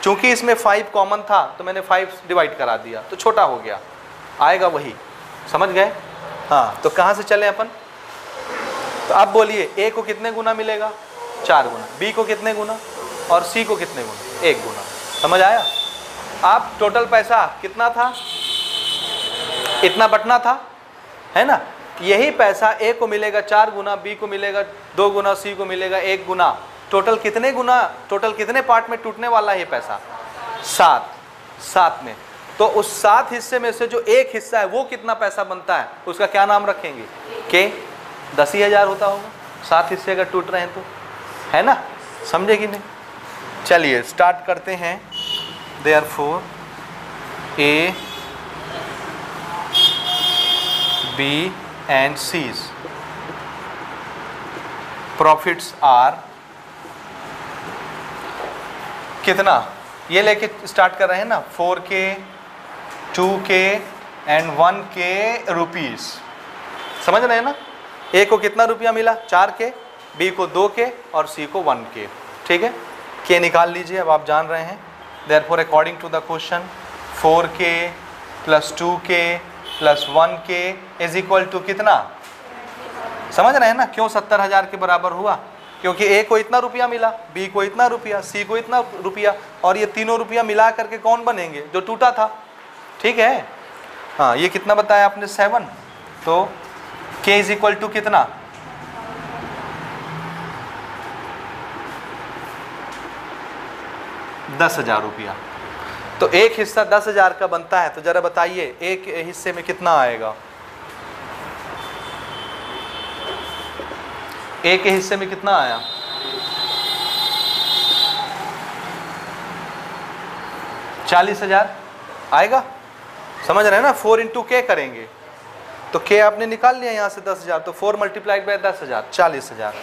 चूंकि इसमें 5 कॉमन था तो मैंने 5 डिवाइड करा दिया तो छोटा हो गया, आएगा वही। समझ गए? हाँ, तो कहाँ से चले अपन? तो आप बोलिए, ए को कितने गुना मिलेगा? 4 गुना। बी को कितने गुना? और सी को कितने गुना? 1 गुना। समझ आया? आप टोटल पैसा कितना था? इतना बटना था, है ना? यही पैसा ए को मिलेगा 4 गुना, बी को मिलेगा 2 गुना, सी को मिलेगा 1 गुना। टोटल कितने गुना, टोटल कितने पार्ट में टूटने वाला है ये पैसा? 7 में। तो उस 7 हिस्से में से जो एक हिस्सा है वो कितना पैसा बनता है, उसका क्या नाम रखेंगे? के 10,000 होता होगा। 7 हिस्से अगर टूट रहे हैं तो, है ना? समझे कि नहीं? चलिए स्टार्ट करते हैं। Therefore A, B and C's profits are कितना? ये लेके स्टार्ट कर रहे हैं ना, 4K, 2K and 1K rupees. समझ रहे हैं ना? ए को कितना रुपया मिला? 4K, बी को 2K और सी को 1K। ठीक है? के निकाल लीजिए। अब आप जान रहे हैं therefore according to the question 4k plus 2k plus 1k is equal to कितना? समझ रहे हैं ना क्यों 70,000 के बराबर हुआ? क्योंकि A को इतना रुपया मिला, B को इतना रुपया, C को इतना रुपया, और ये तीनों रुपया मिला करके कौन बनेंगे? जो टूटा था। ठीक है, हाँ ये कितना बताया आपने? 7। तो K इज इक्वल टू कितना? 10,000 रुपया। तो एक हिस्सा 10,000 का बनता है, तो जरा बताइए एक हिस्से में कितना आएगा? एक के हिस्से में कितना आया? 40,000 आएगा। समझ रहे हैं ना? 4 इंटू के करेंगे तो के आपने निकाल लिया यहाँ से 10,000, तो 4 मल्टीप्लाइड बाय 10,000 40,000।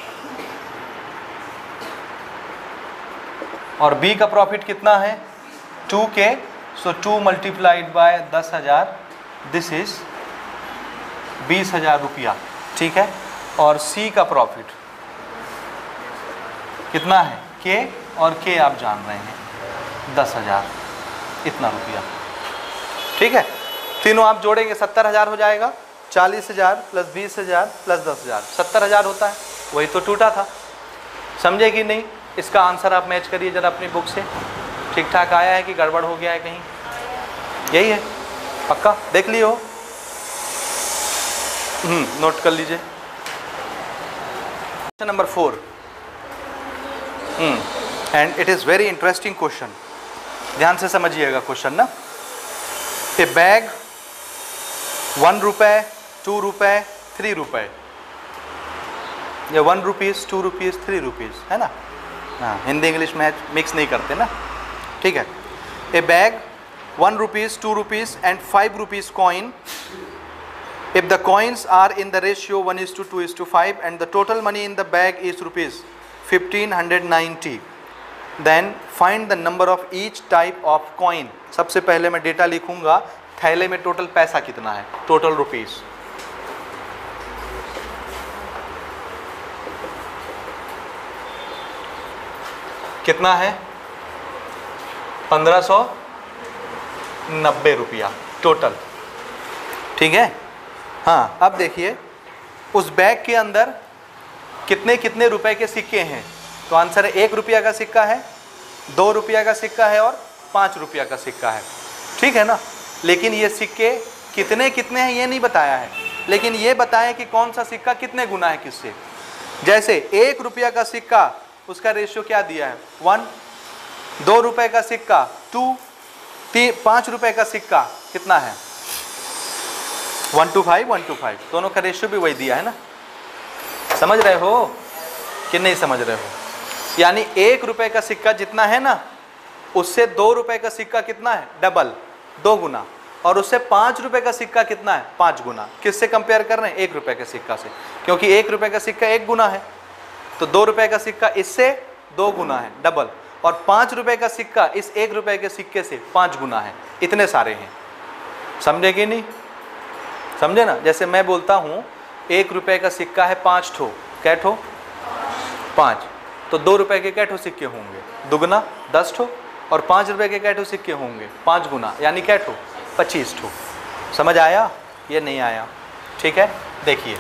और बी का प्रॉफिट कितना है? 2k, so 2 multiplied bye 10,000, this is 20,000 रुपया। ठीक है, और सी का प्रॉफिट कितना है? के, और के आप जान रहे हैं 10,000, इतना रुपया। ठीक है, तीनों आप जोड़ेंगे 70,000 हो जाएगा। 40,000 प्लस 20,000 प्लस 10,000 70,000 होता है, वही तो टूटा था। समझे कि नहीं? इसका आंसर आप मैच करिए जरा अपनी बुक से, ठीक ठाक आया है कि गड़बड़ हो गया है कहीं? यही है पक्का? देख लियो, नोट कर लीजिए। Question number 4, and it is very interesting question, ध्यान से समझिएगा क्वेश्चन ना। ए बैग 1 रुपये, 2 रुपये, 3 रुपये, ये 1 रुपीज़, 2 रुपीज़, 3 रुपीज़ है ना? हाँ, हिंदी इंग्लिश मैच मिक्स नहीं करते ना। ठीक है, ए bag 1 rupees, 2 rupees and 5 rupees coin, if the coins are in the ratio 1:2:5 and the total money in the bag is rupees 1,590, then find the number of each type of coin। सबसे पहले मैं data लिखूंगा, थैले में total पैसा कितना है, total rupees. कितना है? 1590 रुपया टोटल। ठीक है, हाँ अब देखिए उस बैग के अंदर कितने कितने रुपए के सिक्के हैं। तो आंसर है 1 रुपया का सिक्का है, 2 रुपया का सिक्का है और 5 रुपया का सिक्का है। ठीक है ना? लेकिन ये सिक्के कितने कितने हैं ये नहीं बताया है, लेकिन ये बताया कि कौन सा सिक्का कितने गुना है किससे। जैसे 1 रुपया का सिक्का, उसका रेशियो क्या दिया है? 1। 2 रुपये का सिक्का 2, 5 रुपये का सिक्का कितना है? 1:5, 1:5, दोनों का रेशियो भी वही दिया है ना। समझ रहे हो कि नहीं समझ रहे हो? यानी 1 रुपये का सिक्का जितना है ना, उससे 2 रुपये का सिक्का कितना है? डबल, 2 गुना। और उससे 5 रुपये का सिक्का कितना है? 5 गुना। किससे कंपेयर कर रहे हैं? 1 रुपये के सिक्का से, क्योंकि 1 रुपये का सिक्का 1 गुना है, तो 2 रुपये का सिक्का इससे 2 गुना है, डबल। और 5 रुपये का सिक्का इस 1 रुपये के सिक्के से 5 गुना है। इतने सारे हैं, समझे कि नहीं? समझे ना? जैसे मैं बोलता हूँ 1 रुपये का सिक्का है 5 ठो, कै ठो? 5। तो 2 रुपये के कै ठो सिक्के होंगे? दुगना 10 ठो। और 5 रुपये के कै ठो सिक्के होंगे? 5 गुना, यानी कै ठो? 25 ठो। समझ आया? ये नहीं आया? ठीक है, देखिए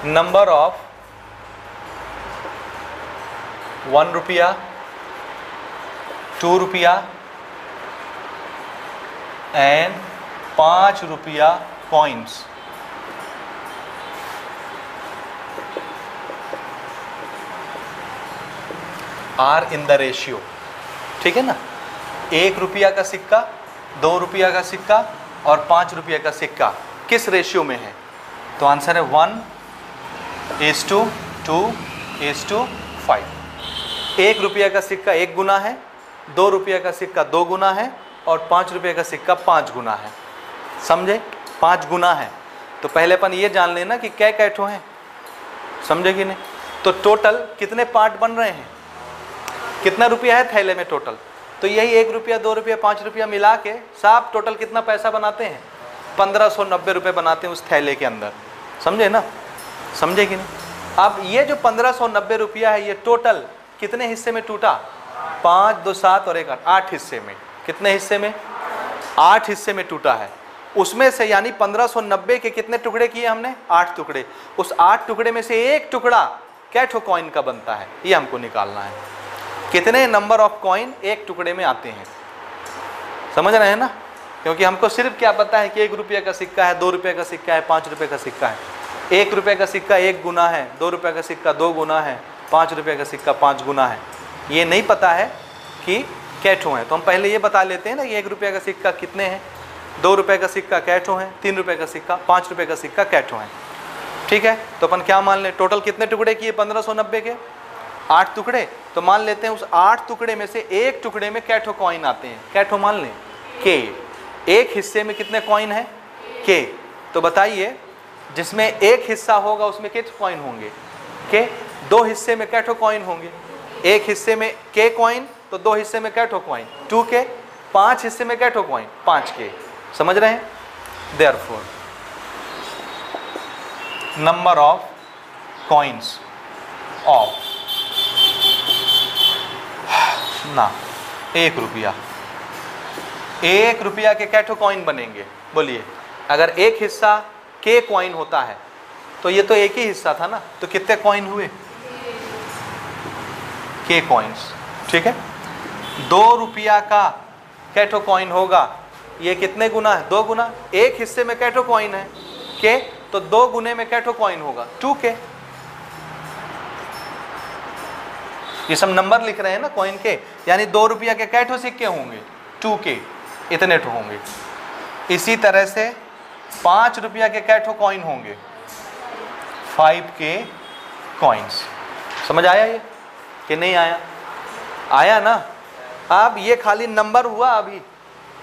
नंबर ऑफ 1 रुपया, 2 रुपया एंड 5 रुपया coins. Are in the ratio. ठीक है ना? 1 रुपया का सिक्का, 2 रुपया का सिक्का और 5 रुपया का सिक्का किस रेशियो में है? तो आंसर है 1:2:5। 1 रुपया का सिक्का 1 गुना है, 2 रुपया का सिक्का 2 गुना है और 5 रुपये का सिक्का 5 गुना है। समझे? 5 गुना है तो पहले अपन ये जान लेना कि कै कैठो हैं। समझे कि नहीं? तो टोटल कितने पार्ट बन रहे हैं, कितना रुपया है थैले में टोटल? तो यही 1 रुपया, 2 रुपया, 5 रुपया मिला के सब टोटल कितना पैसा बनाते हैं? 1590 रुपये बनाते हैं उस थैले के अंदर, समझे ना, समझे कि नहीं। अब ये जो 1590 रुपया है ये टोटल कितने हिस्से में टूटा, 5, 2, 7 और 1, 8 हिस्से में। कितने हिस्से में, 8 हिस्से में टूटा है। उसमें से यानी 1590 के कितने टुकड़े किए हमने, 8 टुकड़े। उस 8 टुकड़े में से एक टुकड़ा क्या ठो कॉइन का बनता है, ये हमको निकालना है। कितने नंबर ऑफ कॉइन एक टुकड़े में आते हैं, समझ रहे हैं ना। क्योंकि हमको सिर्फ क्या पता है कि 1 रुपये का सिक्का है, 2 रुपये का सिक्का है, 5 रुपये का सिक्का है। 1 रुपये का सिक्का 1 गुना है, 2 रुपये का सिक्का 2 गुना है, 5 रुपये का सिक्का 5 गुना है। ये नहीं पता है कि कैठो हैं, तो हम पहले ये बता लेते हैं ना कि 1 रुपये का सिक्का कितने हैं, 2 रुपये का सिक्का कैठो हैं, 3 रुपये का सिक्का, 5 रुपये का सिक्का कैठो हैं। ठीक है, तो अपन क्या मान लें, टोटल कितने टुकड़े किए 1590 के, 8 टुकड़े। तो मान लेते हैं उस 8 टुकड़े में से एक टुकड़े में कैठो कॉइन आते हैं। कैठो मान लें के, एक हिस्से में कितने कॉइन है के। तो बताइए जिसमें एक हिस्सा होगा उसमें कितने कॉइन होंगे के। 2 हिस्से में कैठो कॉइन होंगे, एक हिस्से में के कॉइन, तो 2 हिस्से में कैठो कॉइन 2 के, 5 हिस्से में कैठो कॉइन 5 के। समझ रहे हैं। Therefore number of coins of ना 1 रुपया, 1 रुपया के कैठो कॉइन बनेंगे। बोलिए अगर एक हिस्सा के कॉइन होता है तो ये तो एक ही हिस्सा था ना, तो कितने कॉइन हुए के कॉइन्स। ठीक है, 2 रुपया का कैठो कॉइन होगा, ये कितने गुना है, 2 गुना। एक हिस्से में कैठो कॉइन है के, तो 2 गुने में कैठो कॉइन होगा 2 के। ये सब नंबर लिख रहे हैं ना कॉइन के, यानी 2 रुपया के कैठो सिक्के होंगे 2 के, इतने ठो होंगे। इसी तरह से 5 रुपया के कैठो कॉइन होंगे 5 के कॉइन्स। समझ आया ये कि नहीं आया, आया ना। अब ये खाली नंबर हुआ अभी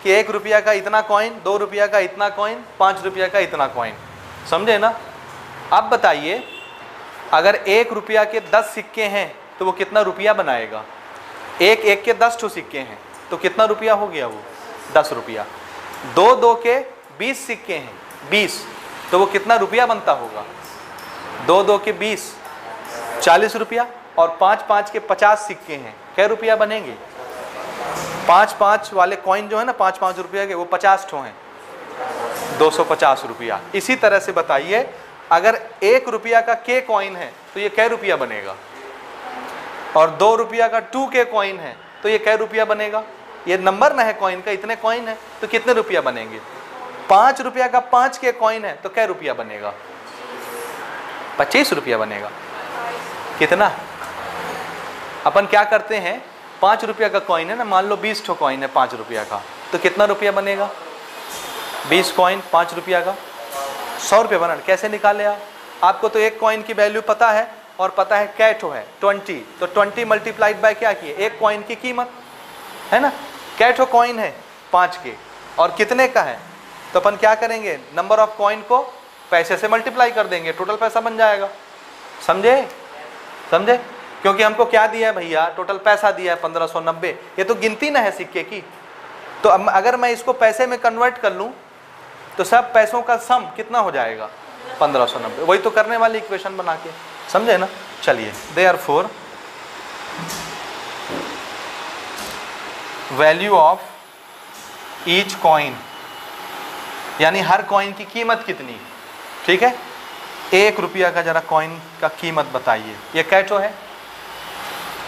कि 1 रुपया का इतना कॉइन, 2 रुपया का इतना कॉइन, 5 रुपया का इतना कॉइन, समझे ना। अब बताइए अगर 1 रुपया के 10 सिक्के हैं तो वो कितना रुपया बनाएगा। एक के 10 ठो सिक्के हैं तो कितना रुपया हो गया, वो 10 रुपया। 2 के 20 सिक्के हैं 20, तो वो कितना रुपया बनता होगा, 2 के 20 40 रुपया। और 5 के 50 सिक्के हैं, क्या रुपया बनेंगे। 5 वाले कॉइन जो है ना 5 रुपया के, वो 50 ठो हैं, 250 रुपया। इसी तरह से बताइए अगर 1 रुपया का के कॉइन है तो ये कै रुपया बनेगा, और 2 रुपया का 2 के कॉइन है तो ये कै रुपया बनेगा। ये नंबर ना है कॉइन का, इतने कॉइन है तो कितने रुपया बनेंगे। 5 रुपया का 5 के कॉइन है तो कै रुपया बनेगा, 25 रुपया बनेगा। कितना, अपन क्या करते हैं, 5 रुपया का कॉइन है ना, मान लो 20 ठो कॉइन है 5 रुपया का, तो कितना रुपया बनेगा, 20 कॉइन 5 रुपया का 100 रुपया बना। कैसे निकाले आपको तो एक कॉइन की वैल्यू पता है और पता है कै ठो है 20, तो 20 मल्टीप्लाइड बाय क्या किए, एक कॉइन की कीमत है ना। कै ठो कॉइन है 5 के और कितने का है, तो अपन क्या करेंगे, नंबर ऑफ कॉइन को पैसे से मल्टीप्लाई कर देंगे, टोटल पैसा बन जाएगा। समझे, समझे। क्योंकि हमको क्या दिया है भैया, टोटल पैसा दिया है 1590, ये तो गिनती ना है सिक्के की। तो अब अगर मैं इसको पैसे में कन्वर्ट कर लूँ तो सब पैसों का सम कितना हो जाएगा, 1590। वही तो करने वाली इक्वेशन बना के, समझे ना। चलिए, therefore value of each coin, यानी हर कॉइन की कीमत कितनी। ठीक है, 1 रुपया का जरा कॉइन का कीमत बताइए। ये कैठो है,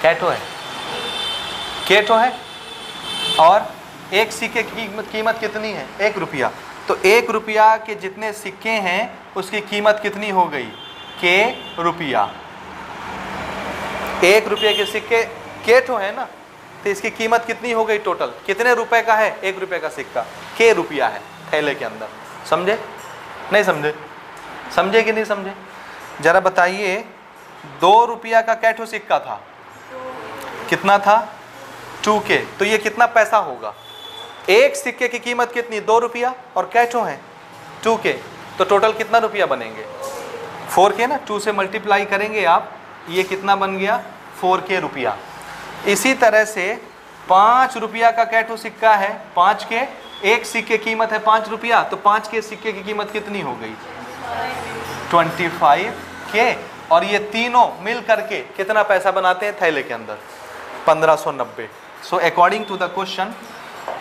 कैठो है, केठो है, और एक सिक्के की कीमत कितनी है, 1 रुपया। तो 1 रुपया के जितने सिक्के हैं उसकी कीमत कितनी हो गई, के रुपया। 1 रुपये के सिक्के केठो है ना, तो इसकी कीमत कितनी हो गई, टोटल कितने रुपए का है, 1 रुपये का सिक्का के रुपया है थैले के अंदर। समझे, नहीं समझे, समझे कि नहीं समझे। जरा बताइए 2 रुपया का कैठो सिक्का था, कितना था, 2 के, तो ये कितना पैसा होगा। एक सिक्के की कीमत कितनी, 2 रुपया, और कैठो है 2 के, तो टोटल कितना रुपया बनेंगे, 4 के ना। 2 से मल्टीप्लाई करेंगे आप, ये कितना बन गया, 4 के रुपया। इसी तरह से 5 रुपया का कैठो सिक्का है 5 के, एक सिक्के की कीमत है 5 रुपया, तो 5 के सिक्के की कीमत कितनी हो गई? 25 के। और ये तीनों मिल करके कितना पैसा बनाते हैं थैले के अंदर? 1590। So according to the question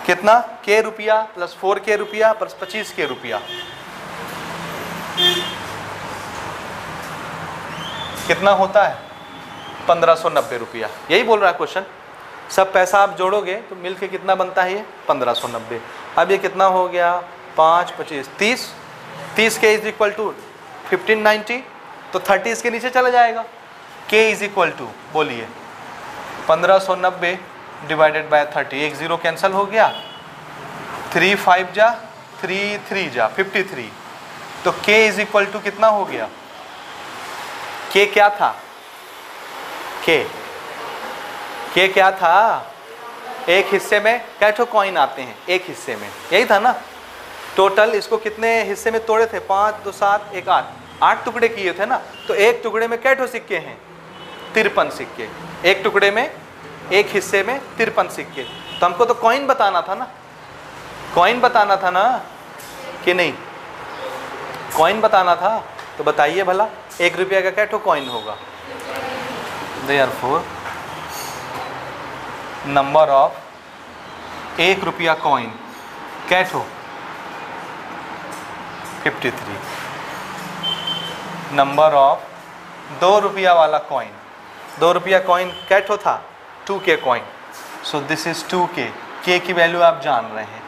कितना? के रुपया प्लस 4 के रुपया प्लस 25 के रुपया कितना होता है? 1590 रुपया। यही बोल रहा है क्वेश्चन। सब पैसा आप जोड़ोगे तो मिलके कितना बनता है? ये 1590। अब ये कितना हो गया? 5 25 30। 30 के इज इक्वल टू 1590, तो 30 इसके नीचे चला जाएगा। के इज इक्वल टू, बोलिए, 1590 डिवाइडेड बाय 30। एक जीरो कैंसिल हो गया, 3 5 जा 3 3 जा 53। तो के इज इक्वल टू कितना हो गया? के क्या था? के क्या था? एक हिस्से में कैठो कॉइन आते हैं? एक हिस्से में, यही था ना। टोटल इसको कितने हिस्से में तोड़े थे? 5 2 7 1 8, 8 टुकड़े किए थे ना। तो एक टुकड़े में कैठो सिक्के हैं? 53 सिक्के। एक टुकड़े में, एक हिस्से में 53 सिक्के। तो हमको तो कॉइन बताना था ना, कॉइन बताना था ना कि नहीं? कॉइन बताना था। तो बताइए भला, 1 रुपया का कैठो कॉइन होगा? देयरफॉर नंबर ऑफ 1 रुपया कॉइन कैठो 53। नंबर ऑफ 2 रुपया वाला कॉइन, 2 रुपया कॉइन कैठो था? 2K coin. So this is 2K। के की वैल्यू आप जान रहे हैं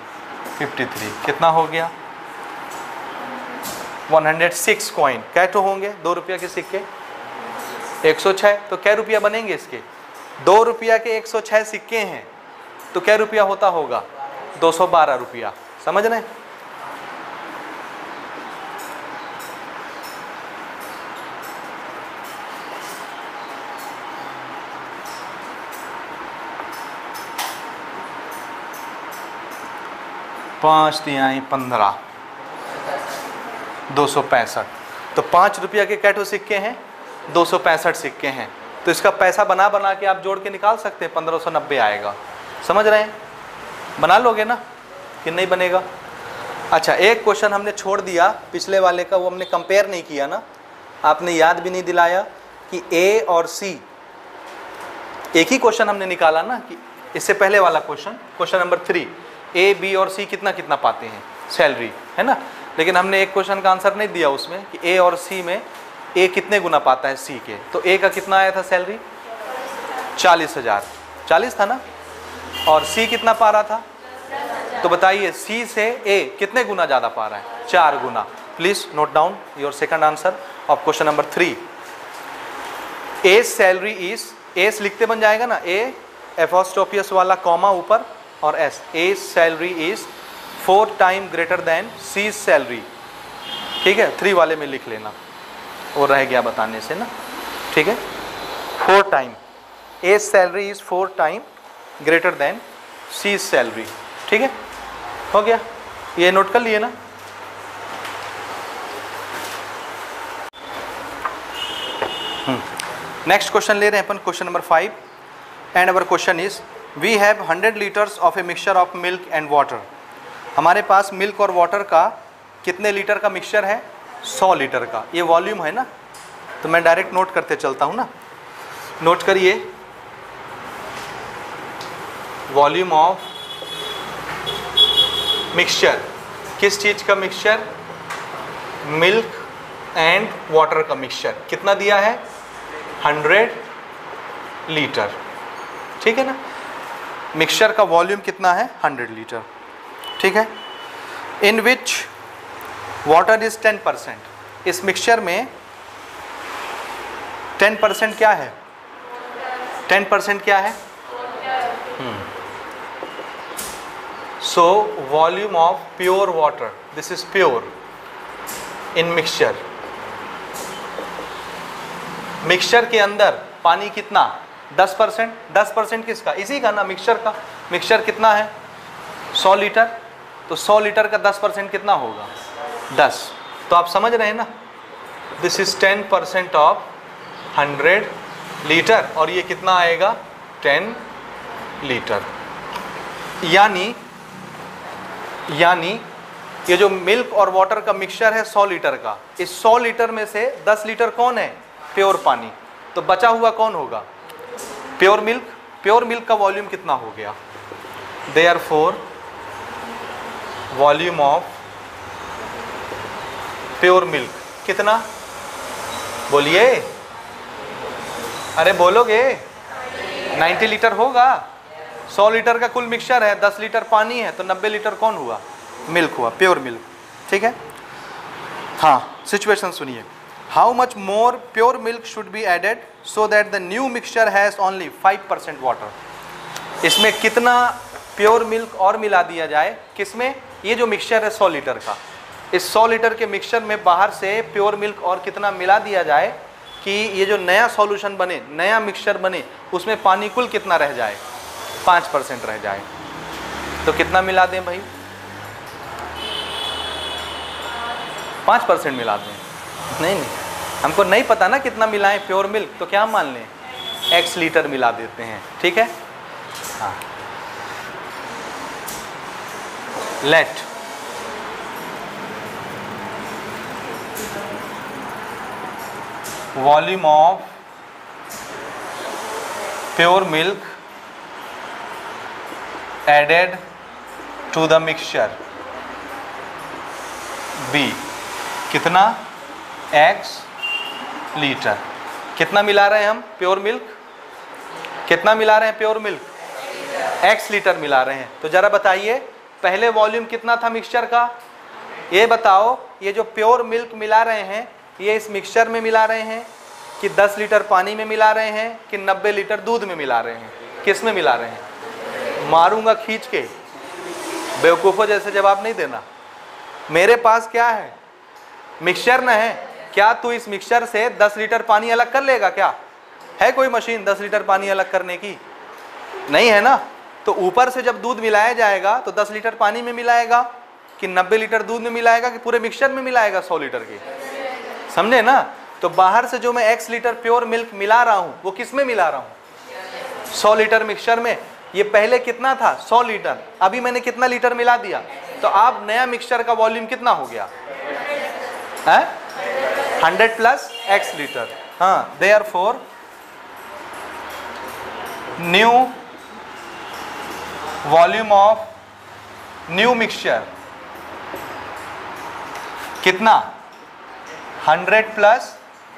53। कितना हो गया? 106 कॉइन कैठो होंगे 2 रुपया के सिक्के? 106। तो कै रुपया बनेंगे इसके? 2 रुपया के 106 सिक्के हैं, तो कै रुपया होता होगा? 212 रुपया। समझ रहे हैं? पाँच 15, 265। तो 5 रुपया के कैठो सिक्के हैं? 265 सिक्के हैं। तो इसका पैसा बना बना के आप जोड़ के निकाल सकते हैं, 1590 आएगा। समझ रहे हैं? बना लोगे ना कि नहीं बनेगा? अच्छा, एक क्वेश्चन हमने छोड़ दिया पिछले वाले का, वो हमने कंपेयर नहीं किया ना। आपने याद भी नहीं दिलाया कि ए और सी, एक ही क्वेश्चन हमने निकाला ना कि इससे पहले वाला question, question number 3, A B और सी कितना कितना पाते हैं सैलरी, है ना। लेकिन हमने एक क्वेश्चन का आंसर नहीं दिया उसमें कि ए और सी में ए कितने गुना पाता है सी के। तो ए का कितना आया था सैलरी? 40,000, 40 था ना। और सी कितना पा रहा था? तो बताइए सी से ए कितने गुना ज़्यादा पा रहा है? 4 गुना। Please note down your second answer of question number 3। A salary is, S लिखते बन जाएगा ना, ए एपोस्ट्रोफियस वाला कॉमा ऊपर और S. A salary is 4 time greater than C salary. ठीक है, 3 वाले में लिख लेना, वो रह गया बताने से ना। ठीक है, 4 time, A salary is 4 time greater than C salary. ठीक है, हो गया, ये नोट कर लिए ना। नेक्स्ट क्वेश्चन ले रहे हैं अपन, question number 5, and our question is we have 100 litres of a mixture of milk and water. हमारे पास मिल्क और वाटर का कितने लीटर का मिक्सचर है? 100 लीटर का। ये वॉल्यूम है ना, तो मैं डायरेक्ट नोट करते चलता हूँ ना। नोट करिए, वॉल्यूम ऑफ मिक्सचर, किस चीज़ का मिक्सचर? मिल्क एंड वाटर का मिक्सचर। कितना दिया है? 100 लीटर। ठीक है ना, मिक्सचर का वॉल्यूम कितना है? 100 लीटर। ठीक है, इन विच वाटर इज 10%। इस मिक्सचर में 10% क्या है? 10% क्या है? So volume of pure water, this is pure in mixture. Mixture के अंदर पानी कितना? 10%। 10% किसका? इसी का ना, मिक्सचर का। मिक्सचर कितना है? 100 लीटर। तो 100 लीटर का 10% कितना होगा? 10। तो आप समझ रहे हैं ना, दिस इज 10% ऑफ 100 लीटर, और ये कितना आएगा? 10 लीटर। यानी यानी ये जो मिल्क और वाटर का मिक्सचर है 100 लीटर का, इस 100 लीटर में से 10 लीटर कौन है? प्योर पानी। तो बचा हुआ कौन होगा? Pure milk. प्योर मिल्क का वॉल्यूम कितना हो गया? Therefore volume of pure milk कितना? बोलिए, अरे बोलोगे? 90 लीटर होगा। 100 लीटर का कुल मिक्सचर है, 10 लीटर पानी है, तो 90 लीटर कौन हुआ? मिल्क हुआ, प्योर मिल्क। ठीक है। हाँ, सिचुएशन सुनिए। How much more pure milk should be added so that the new mixture has only 5% water. इसमें कितना प्योर मिल्क और मिला दिया जाए? किसमें? ये जो मिक्सचर है 100 लीटर का, इस 100 लीटर के मिक्सचर में बाहर से प्योर मिल्क और कितना मिला दिया जाए कि ये जो नया सॉल्यूशन बने, नया मिक्सचर बने, उसमें पानी कुल कितना रह जाए? 5% रह जाए। तो कितना मिला दें भाई? 5% मिला दें? नहीं, हमको नहीं पता ना कितना मिलाएं प्योर मिल्क, तो क्या मान लें? x लीटर मिला देते हैं। ठीक है। हाँ, let volume of pure milk added to the mixture b कितना? x litre. कितना मिला रहे हैं हम प्योर मिल्क? कितना मिला रहे हैं प्योर मिल्क? x लीटर मिला रहे हैं। तो जरा बताइए, पहले वॉल्यूम कितना था मिक्सचर का? ये बताओ, ये जो प्योर मिल्क मिला रहे हैं, ये इस मिक्सचर में मिला रहे हैं कि 10 लीटर पानी में मिला रहे हैं कि 90 लीटर दूध में मिला रहे हैं? किस में मिला रहे हैं? मारूंगा खींच के, बेवकूफ़ों जैसे जवाब नहीं देना। मेरे पास क्या है? मिक्सचर न है। क्या तू इस मिक्सचर से 10 लीटर पानी अलग कर लेगा? क्या है कोई मशीन 10 लीटर पानी अलग करने की? नहीं है ना। तो ऊपर से जब दूध मिलाया जाएगा तो 10 लीटर पानी में मिलाएगा कि 90 लीटर दूध में मिलाएगा कि पूरे मिक्सचर में मिलाएगा 100 लीटर की? समझे ना। तो बाहर से जो मैं x लीटर प्योर मिल्क मिला रहा हूँ, वो किस में मिला रहा हूँ? 100 लीटर मिक्सचर में। ये पहले कितना था? 100 लीटर। अभी मैंने कितना लीटर मिला दिया? तो आप नया मिक्सचर का वॉल्यूम कितना हो गया है? 100 प्लस x लीटर। हाँ, therefore new volume of new mixture कितना? 100 प्लस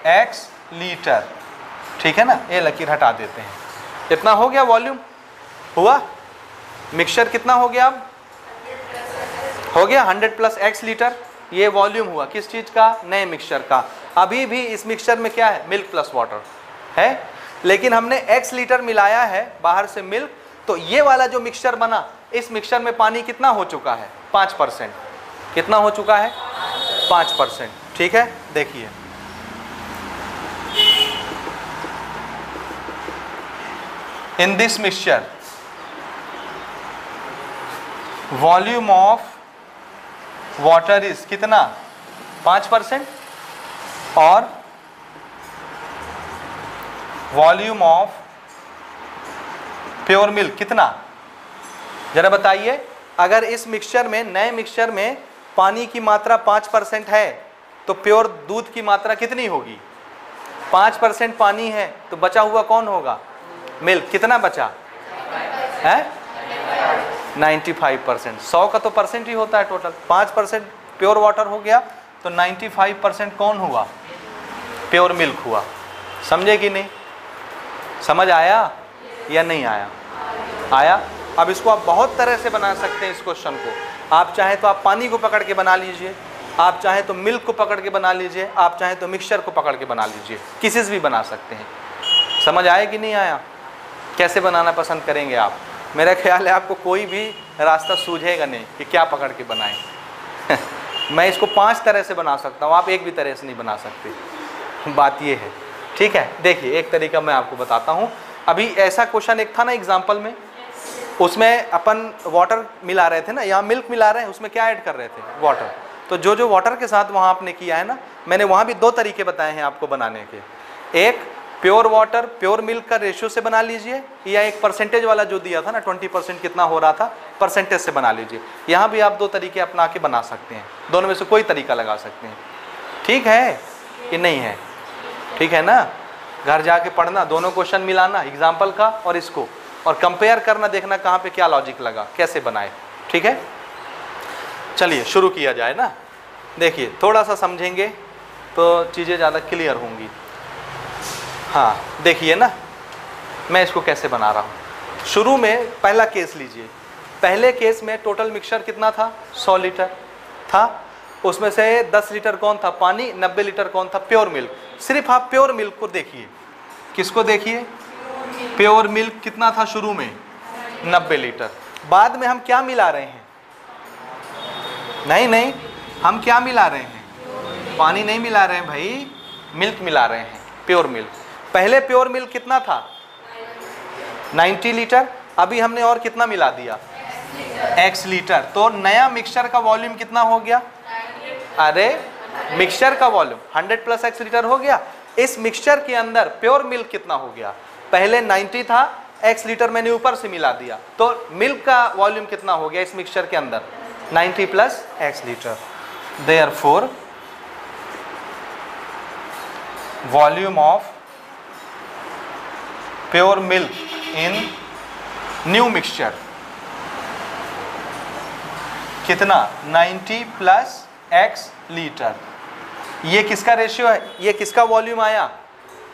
x लीटर। ठीक है ना। ये लकीर हटा देते हैं। कितना हो गया वॉल्यूम? हुआ मिक्सचर कितना हो गया? अब हो गया 100 प्लस x लीटर। ये वॉल्यूम हुआ किस चीज़ का? नए मिक्सचर का। अभी भी इस मिक्सचर में क्या है? मिल्क प्लस वाटर है, लेकिन हमने x लीटर मिलाया है बाहर से मिल्क। तो ये वाला जो मिक्सचर बना, इस मिक्सचर में पानी कितना हो चुका है? 5%। कितना हो चुका है? 5%। ठीक है। देखिए, in this mixture volume of water is कितना? 5%। और वॉल्यूम ऑफ प्योर मिल्क कितना? जरा बताइए। अगर इस मिक्सचर में, नए मिक्सचर में पानी की मात्रा 5% है, तो प्योर दूध की मात्रा कितनी होगी? 5% पानी है, तो बचा हुआ कौन होगा? मिल्क। कितना बचा है? 95%। 100 का तो परसेंट ही होता है टोटल। 5% प्योर वाटर हो गया, तो 95% कौन हुआ? प्योर मिल्क हुआ। समझे कि नहीं? समझ आया या नहीं आया? आया। अब इसको आप बहुत तरह से बना सकते हैं इस क्वेश्चन को। आप चाहें तो आप पानी को पकड़ के बना लीजिए, आप चाहें तो मिल्क को पकड़ के बना लीजिए, आप चाहें तो मिक्सचर को पकड़ के बना लीजिए। किसी से भी बना सकते हैं। समझ आया कि नहीं आया? कैसे बनाना पसंद करेंगे आप? मेरा ख्याल है आपको कोई भी रास्ता सूझेगा नहीं कि क्या पकड़ के बनाएं। मैं इसको 5 तरह से बना सकता हूँ, आप एक भी तरह से नहीं बना सकते। बात ये है। ठीक है। देखिए, एक तरीका मैं आपको बताता हूँ। अभी ऐसा क्वेश्चन एक था ना एग्जाम्पल में, उसमें अपन वाटर मिला रहे थे ना, यहाँ मिल्क मिला रहे हैं, उसमें क्या ऐड कर रहे थे? वाटर। तो जो जो वाटर के साथ वहाँ आपने किया है ना, मैंने वहाँ भी 2 तरीके बताए हैं आपको बनाने के। एक प्योर वाटर प्योर मिल्क का रेशियो से बना लीजिए, या एक परसेंटेज वाला जो दिया था ना 20% कितना हो रहा था, परसेंटेज से बना लीजिए। यहाँ भी आप दो तरीके अपना के बना सकते हैं, दोनों में से कोई तरीका लगा सकते हैं। ठीक है कि नहीं है? ठीक है ना? घर जाके पढ़ना, दोनों क्वेश्चन मिलाना, एग्जाम्पल का और इसको, और कंपेयर करना, देखना कहाँ पे क्या लॉजिक लगा, कैसे बनाए। ठीक है, चलिए शुरू किया जाए ना। देखिए थोड़ा सा समझेंगे तो चीज़ें ज़्यादा क्लियर होंगी। हाँ देखिए ना, मैं इसको कैसे बना रहा हूँ। शुरू में पहला केस लीजिए। पहले केस में टोटल मिक्सचर कितना था? 100 लीटर था। उसमें से 10 लीटर कौन था? पानी। 90 लीटर कौन था? Pure milk. सिर्फ आप प्योर मिल्क को देखिए। किसको देखिए? प्योर मिल्क कितना था शुरू में? 90 लीटर। बाद में हम क्या मिला रहे हैं? नहीं, हम क्या मिला रहे हैं? पानी नहीं मिला रहे हैं भाई, मिल्क मिला रहे हैं, प्योर मिल्क। पहले प्योर मिल्क कितना था? 90 लीटर। अभी हमने और कितना मिला दिया? x litre. तो नया मिक्सचर का वॉल्यूम कितना हो गया? अरे मिक्सचर का वॉल्यूम 100 प्लस x लीटर हो गया। इस मिक्सचर के अंदर प्योर मिल्क कितना हो गया? पहले 90 था, x लीटर मैंने ऊपर से मिला दिया, तो मिल्क का वॉल्यूम कितना हो गया इस मिक्सचर के अंदर? 90 plus x litre. Therefore volume of pure milk in new mixture कितना? 90 प्लस x लीटर। ये किसका रेशियो है? ये किसका वॉल्यूम आया?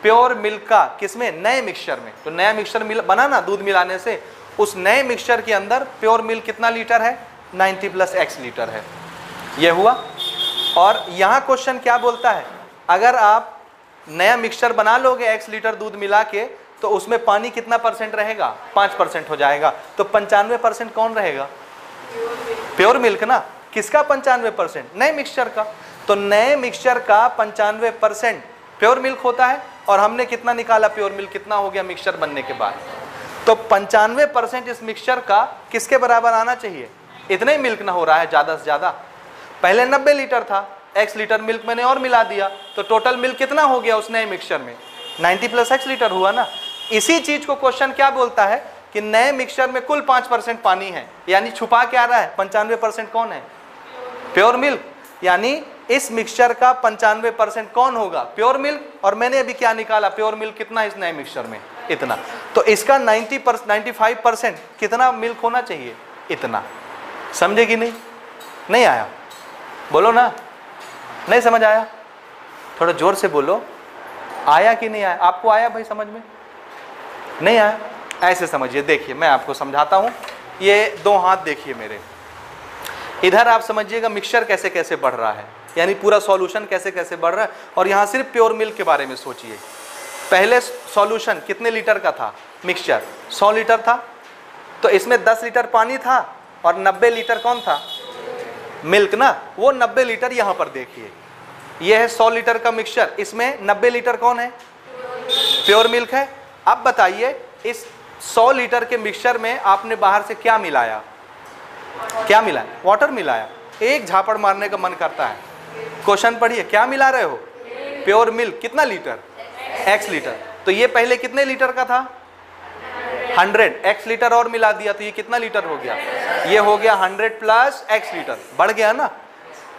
प्योर मिल्क का। किसमें? नए मिक्सचर में। तो नया मिक्सचर बना ना दूध मिलाने से, उस नए मिक्सचर के अंदर प्योर मिल्क कितना लीटर है? 90 प्लस x लीटर है। ये हुआ। और यहाँ क्वेश्चन क्या बोलता है? अगर आप नया मिक्सचर बना लोगे x लीटर दूध मिला के, तो उसमें पानी कितना परसेंट रहेगा? 5% हो जाएगा। तो 95% कौन रहेगा? प्योर मिल्क ना। किसका 95%? नए मिक्सचर का। तो नए मिक्सचर का 95% प्योर मिल्क होता है। और हमने कितना निकाला? प्योर मिल्क कितना हो गया मिक्सचर बनने के बाद? तो 95% इस मिक्सचर का किसके बराबर आना चाहिए? इतना ही मिल्क ना हो रहा है ज़्यादा से ज़्यादा। पहले 90 लीटर था, x लीटर मिल्क मैंने और मिला दिया, तो टोटल मिल्क कितना हो गया उस नए मिक्सचर में? 90 प्लस x लीटर हुआ ना। इसी चीज को क्वेश्चन क्या बोलता है कि नए मिक्सचर में कुल 5% पानी है, यानी छुपा क्या रहा है? 95% कौन है? Pure milk. यानी इस मिक्सचर का 95% कौन होगा? Pure milk. और मैंने अभी क्या निकाला? प्योर मिल्क कितना इस नए मिक्सचर में? इतना। तो इसका 95% कितना मिल्क होना चाहिए? इतना। समझे कि नहीं? नहीं आया? बोलो ना, नहीं समझ आया? थोड़ा जोर से बोलो, आया कि नहीं आया? आपको आया भाई समझ में? नहीं आया? ऐसे समझिए, देखिए मैं आपको समझाता हूँ। ये दो हाथ देखिए मेरे, इधर आप समझिएगा मिक्सचर कैसे कैसे बढ़ रहा है, यानी पूरा सॉल्यूशन कैसे कैसे बढ़ रहा है। और यहाँ सिर्फ प्योर मिल्क के बारे में सोचिए। पहले सॉल्यूशन कितने लीटर का था? मिक्सचर 100 लीटर था, तो इसमें 10 लीटर पानी था और 90 लीटर कौन था? मिल्क ना। वो 90 लीटर यहाँ पर देखिए, ये है 100 लीटर का मिक्सचर, इसमें 90 लीटर कौन है? प्योर मिल्क है। अब बताइए इस 100 लीटर के मिक्सचर में आपने बाहर से क्या मिलाया? क्या मिलाया? वाटर मिलाया। एक झापड़ मारने का मन करता है। क्वेश्चन पढ़िए, क्या मिला रहे हो? Pure milk. कितना लीटर? x litre. तो ये पहले कितने लीटर का था? 100। x लीटर और मिला दिया तो ये कितना लीटर हो गया? ये हो गया 100 प्लस x लीटर। बढ़ गया ना।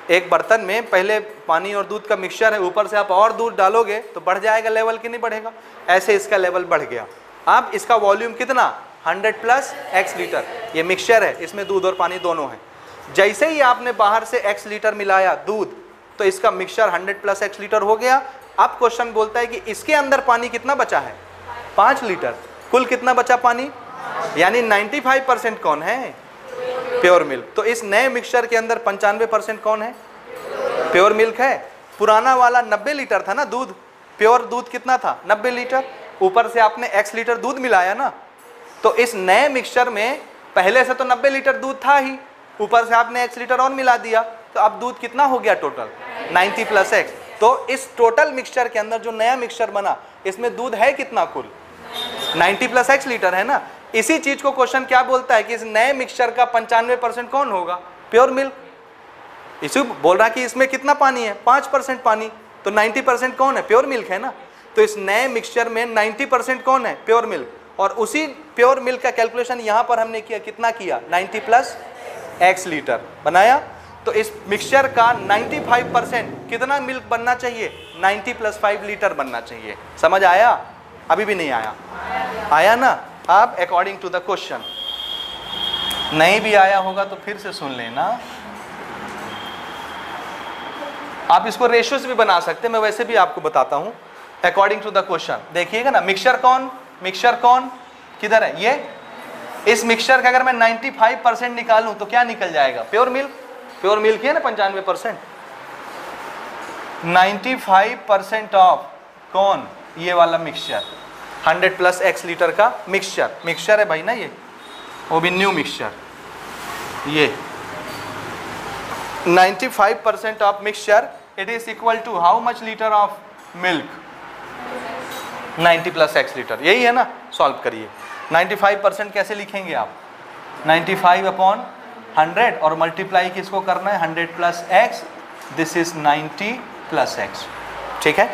एक बर्तन में पहले पानी और दूध का मिक्सचर है, ऊपर से आप और दूध डालोगे तो बढ़ जाएगा लेवल कि नहीं बढ़ेगा? ऐसे इसका लेवल बढ़ गया। अब इसका वॉल्यूम कितना? 100 प्लस x लीटर। ये मिक्सचर है, इसमें दूध और पानी दोनों है। जैसे ही आपने बाहर से x लीटर मिलाया दूध, तो इसका मिक्सचर 100 प्लस x लीटर हो गया। अब क्वेश्चन बोलता है कि इसके अंदर पानी कितना बचा है? 5 लीटर। कुल कितना बचा पानी? यानी 95% कौन है? Pure milk. तो इस नए मिक्सचर के अंदर 95% कौन है? प्योर मिल्क है। पुराना वाला 90 लीटर था ना दूध, प्योर दूध कितना था? 90 लीटर। ऊपर से आपने x लीटर दूध मिलाया ना, तो इस नए मिक्सचर में पहले से तो 90 लीटर दूध था ही, ऊपर से आपने x लीटर और मिला दिया, तो अब दूध कितना हो गया टोटल? 90 plus x। तो इस टोटल मिक्सचर के अंदर जो नया मिक्सचर बना, इसमें दूध है कितना? कुल 90 प्लस x लीटर है ना। इसी चीज को क्वेश्चन क्या बोलता है कि इस नए मिक्सचर का 95% कौन होगा? Pure milk. इसी बोल रहा है कि इसमें कितना पानी है? 5% पानी। तो 90% कौन है? प्योर मिल्क है ना। तो इस नए मिक्सचर में 90% कौन है? Pure milk. और उसी प्योर मिल्क का कैलकुलेशन यहाँ पर हमने किया, कितना किया? 90 प्लस x लीटर बनाया। तो इस मिक्सचर का 95% कितना मिल्क बनना चाहिए? 90 प्लस 5 लीटर बनना चाहिए। समझ आया? अभी भी नहीं आया? आया ना? अब अकॉर्डिंग टू द क्वेश्चन, नहीं भी आया होगा तो फिर से सुन लेना। आप इसको रेशियोज भी बना सकते हैं, मैं वैसे भी आपको बताता हूं अकॉर्डिंग टू द क्वेश्चन। देखिएगा ना, मिक्सचर कौन किधर है? ये इस मिक्सचर का अगर मैं 95% निकालूं तो क्या निकल जाएगा? प्योर मिल्क है ना 95%। 95% ऑफ कौन? ये वाला मिक्सचर 100 प्लस x लीटर का मिक्सचर है भाई ना, ये वो भी न्यू मिक्सचर। ये 95% of mixture, it is equal to how much litre of milk? 90 plus x litre. यही है ना? सॉल्व करिए। 95% कैसे लिखेंगे आप? 95 अपॉन 100 और मल्टीप्लाई किसको करना है? 100 plus x, this is 90 plus x। ठीक है,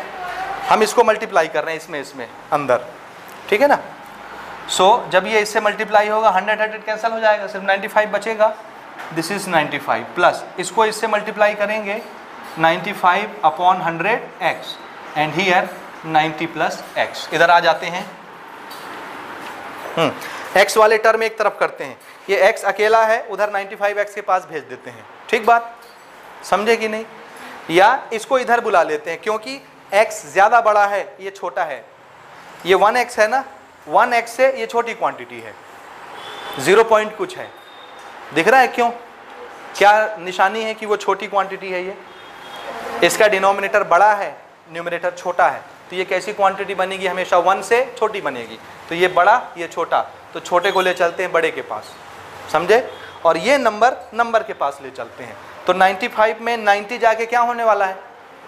हम इसको मल्टीप्लाई कर रहे हैं इसमें अंदर, ठीक है ना। सो जब ये इससे मल्टीप्लाई होगा 100 कैंसिल हो जाएगा, सिर्फ 95 बचेगा। दिस इज 95 प्लस इसको इससे मल्टीप्लाई करेंगे 95 upon 100 x and here 90 plus x। इधर आ जाते हैं, x वाले टर्म एक तरफ करते हैं, ये x अकेला है, उधर 95x के पास भेज देते हैं। ठीक बात समझे कि नहीं? या इसको इधर बुला लेते हैं, क्योंकि x ज़्यादा बड़ा है, ये छोटा है। ये 1x है ना, 1x से ये छोटी क्वांटिटी है, 0 पॉइंट कुछ है, दिख रहा है? क्यों? क्या निशानी है कि वो छोटी क्वांटिटी है? ये इसका डिनोमिनेटर बड़ा है, न्यूमरेटर छोटा है, तो ये कैसी क्वांटिटी बनेगी? हमेशा 1 से छोटी बनेगी। तो ये बड़ा, ये छोटा, तो छोटे को ले चलते हैं बड़े के पास, समझे? और ये नंबर के पास ले चलते हैं। तो 95 में 90 जाके क्या होने वाला है?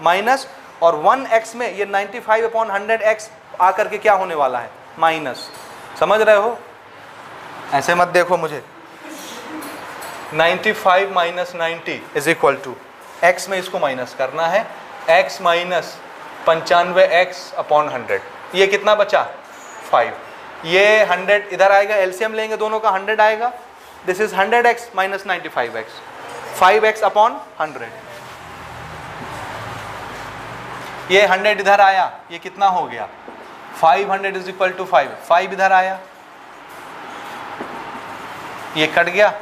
माइनस, और 1x में ये 95 अपॉन 100x आकर के क्या होने वाला है? माइनस। समझ रहे हो? ऐसे मत देखो मुझे। 95 minus 90 is equal to x में इसको माइनस करना है, x माइनस 95x अपॉन 100। ये कितना बचा? 5। ये 100 इधर आएगा, एलसीएम लेंगे दोनों का, 100 आएगा। This is 100x minus 95x, 5x upon 100। ये 100 इधर आया, ये कितना हो गया? 500 इज इक्वल टू 5 इधर आया, ये कट गया।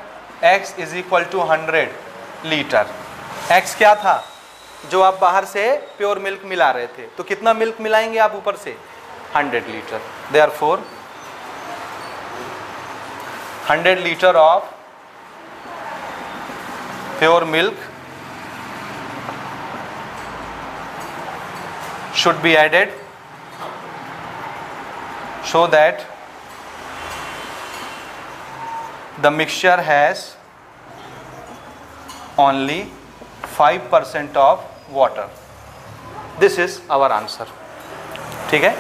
x is equal to 100 litre. x क्या था? जो आप बाहर से प्योर मिल्क मिला रहे थे, तो कितना मिल्क मिलाएंगे आप ऊपर से? 100 litre. Therefore 100 litre of pure milk should be added so that the mixture has only 5% of water. This is our answer. ठीक है?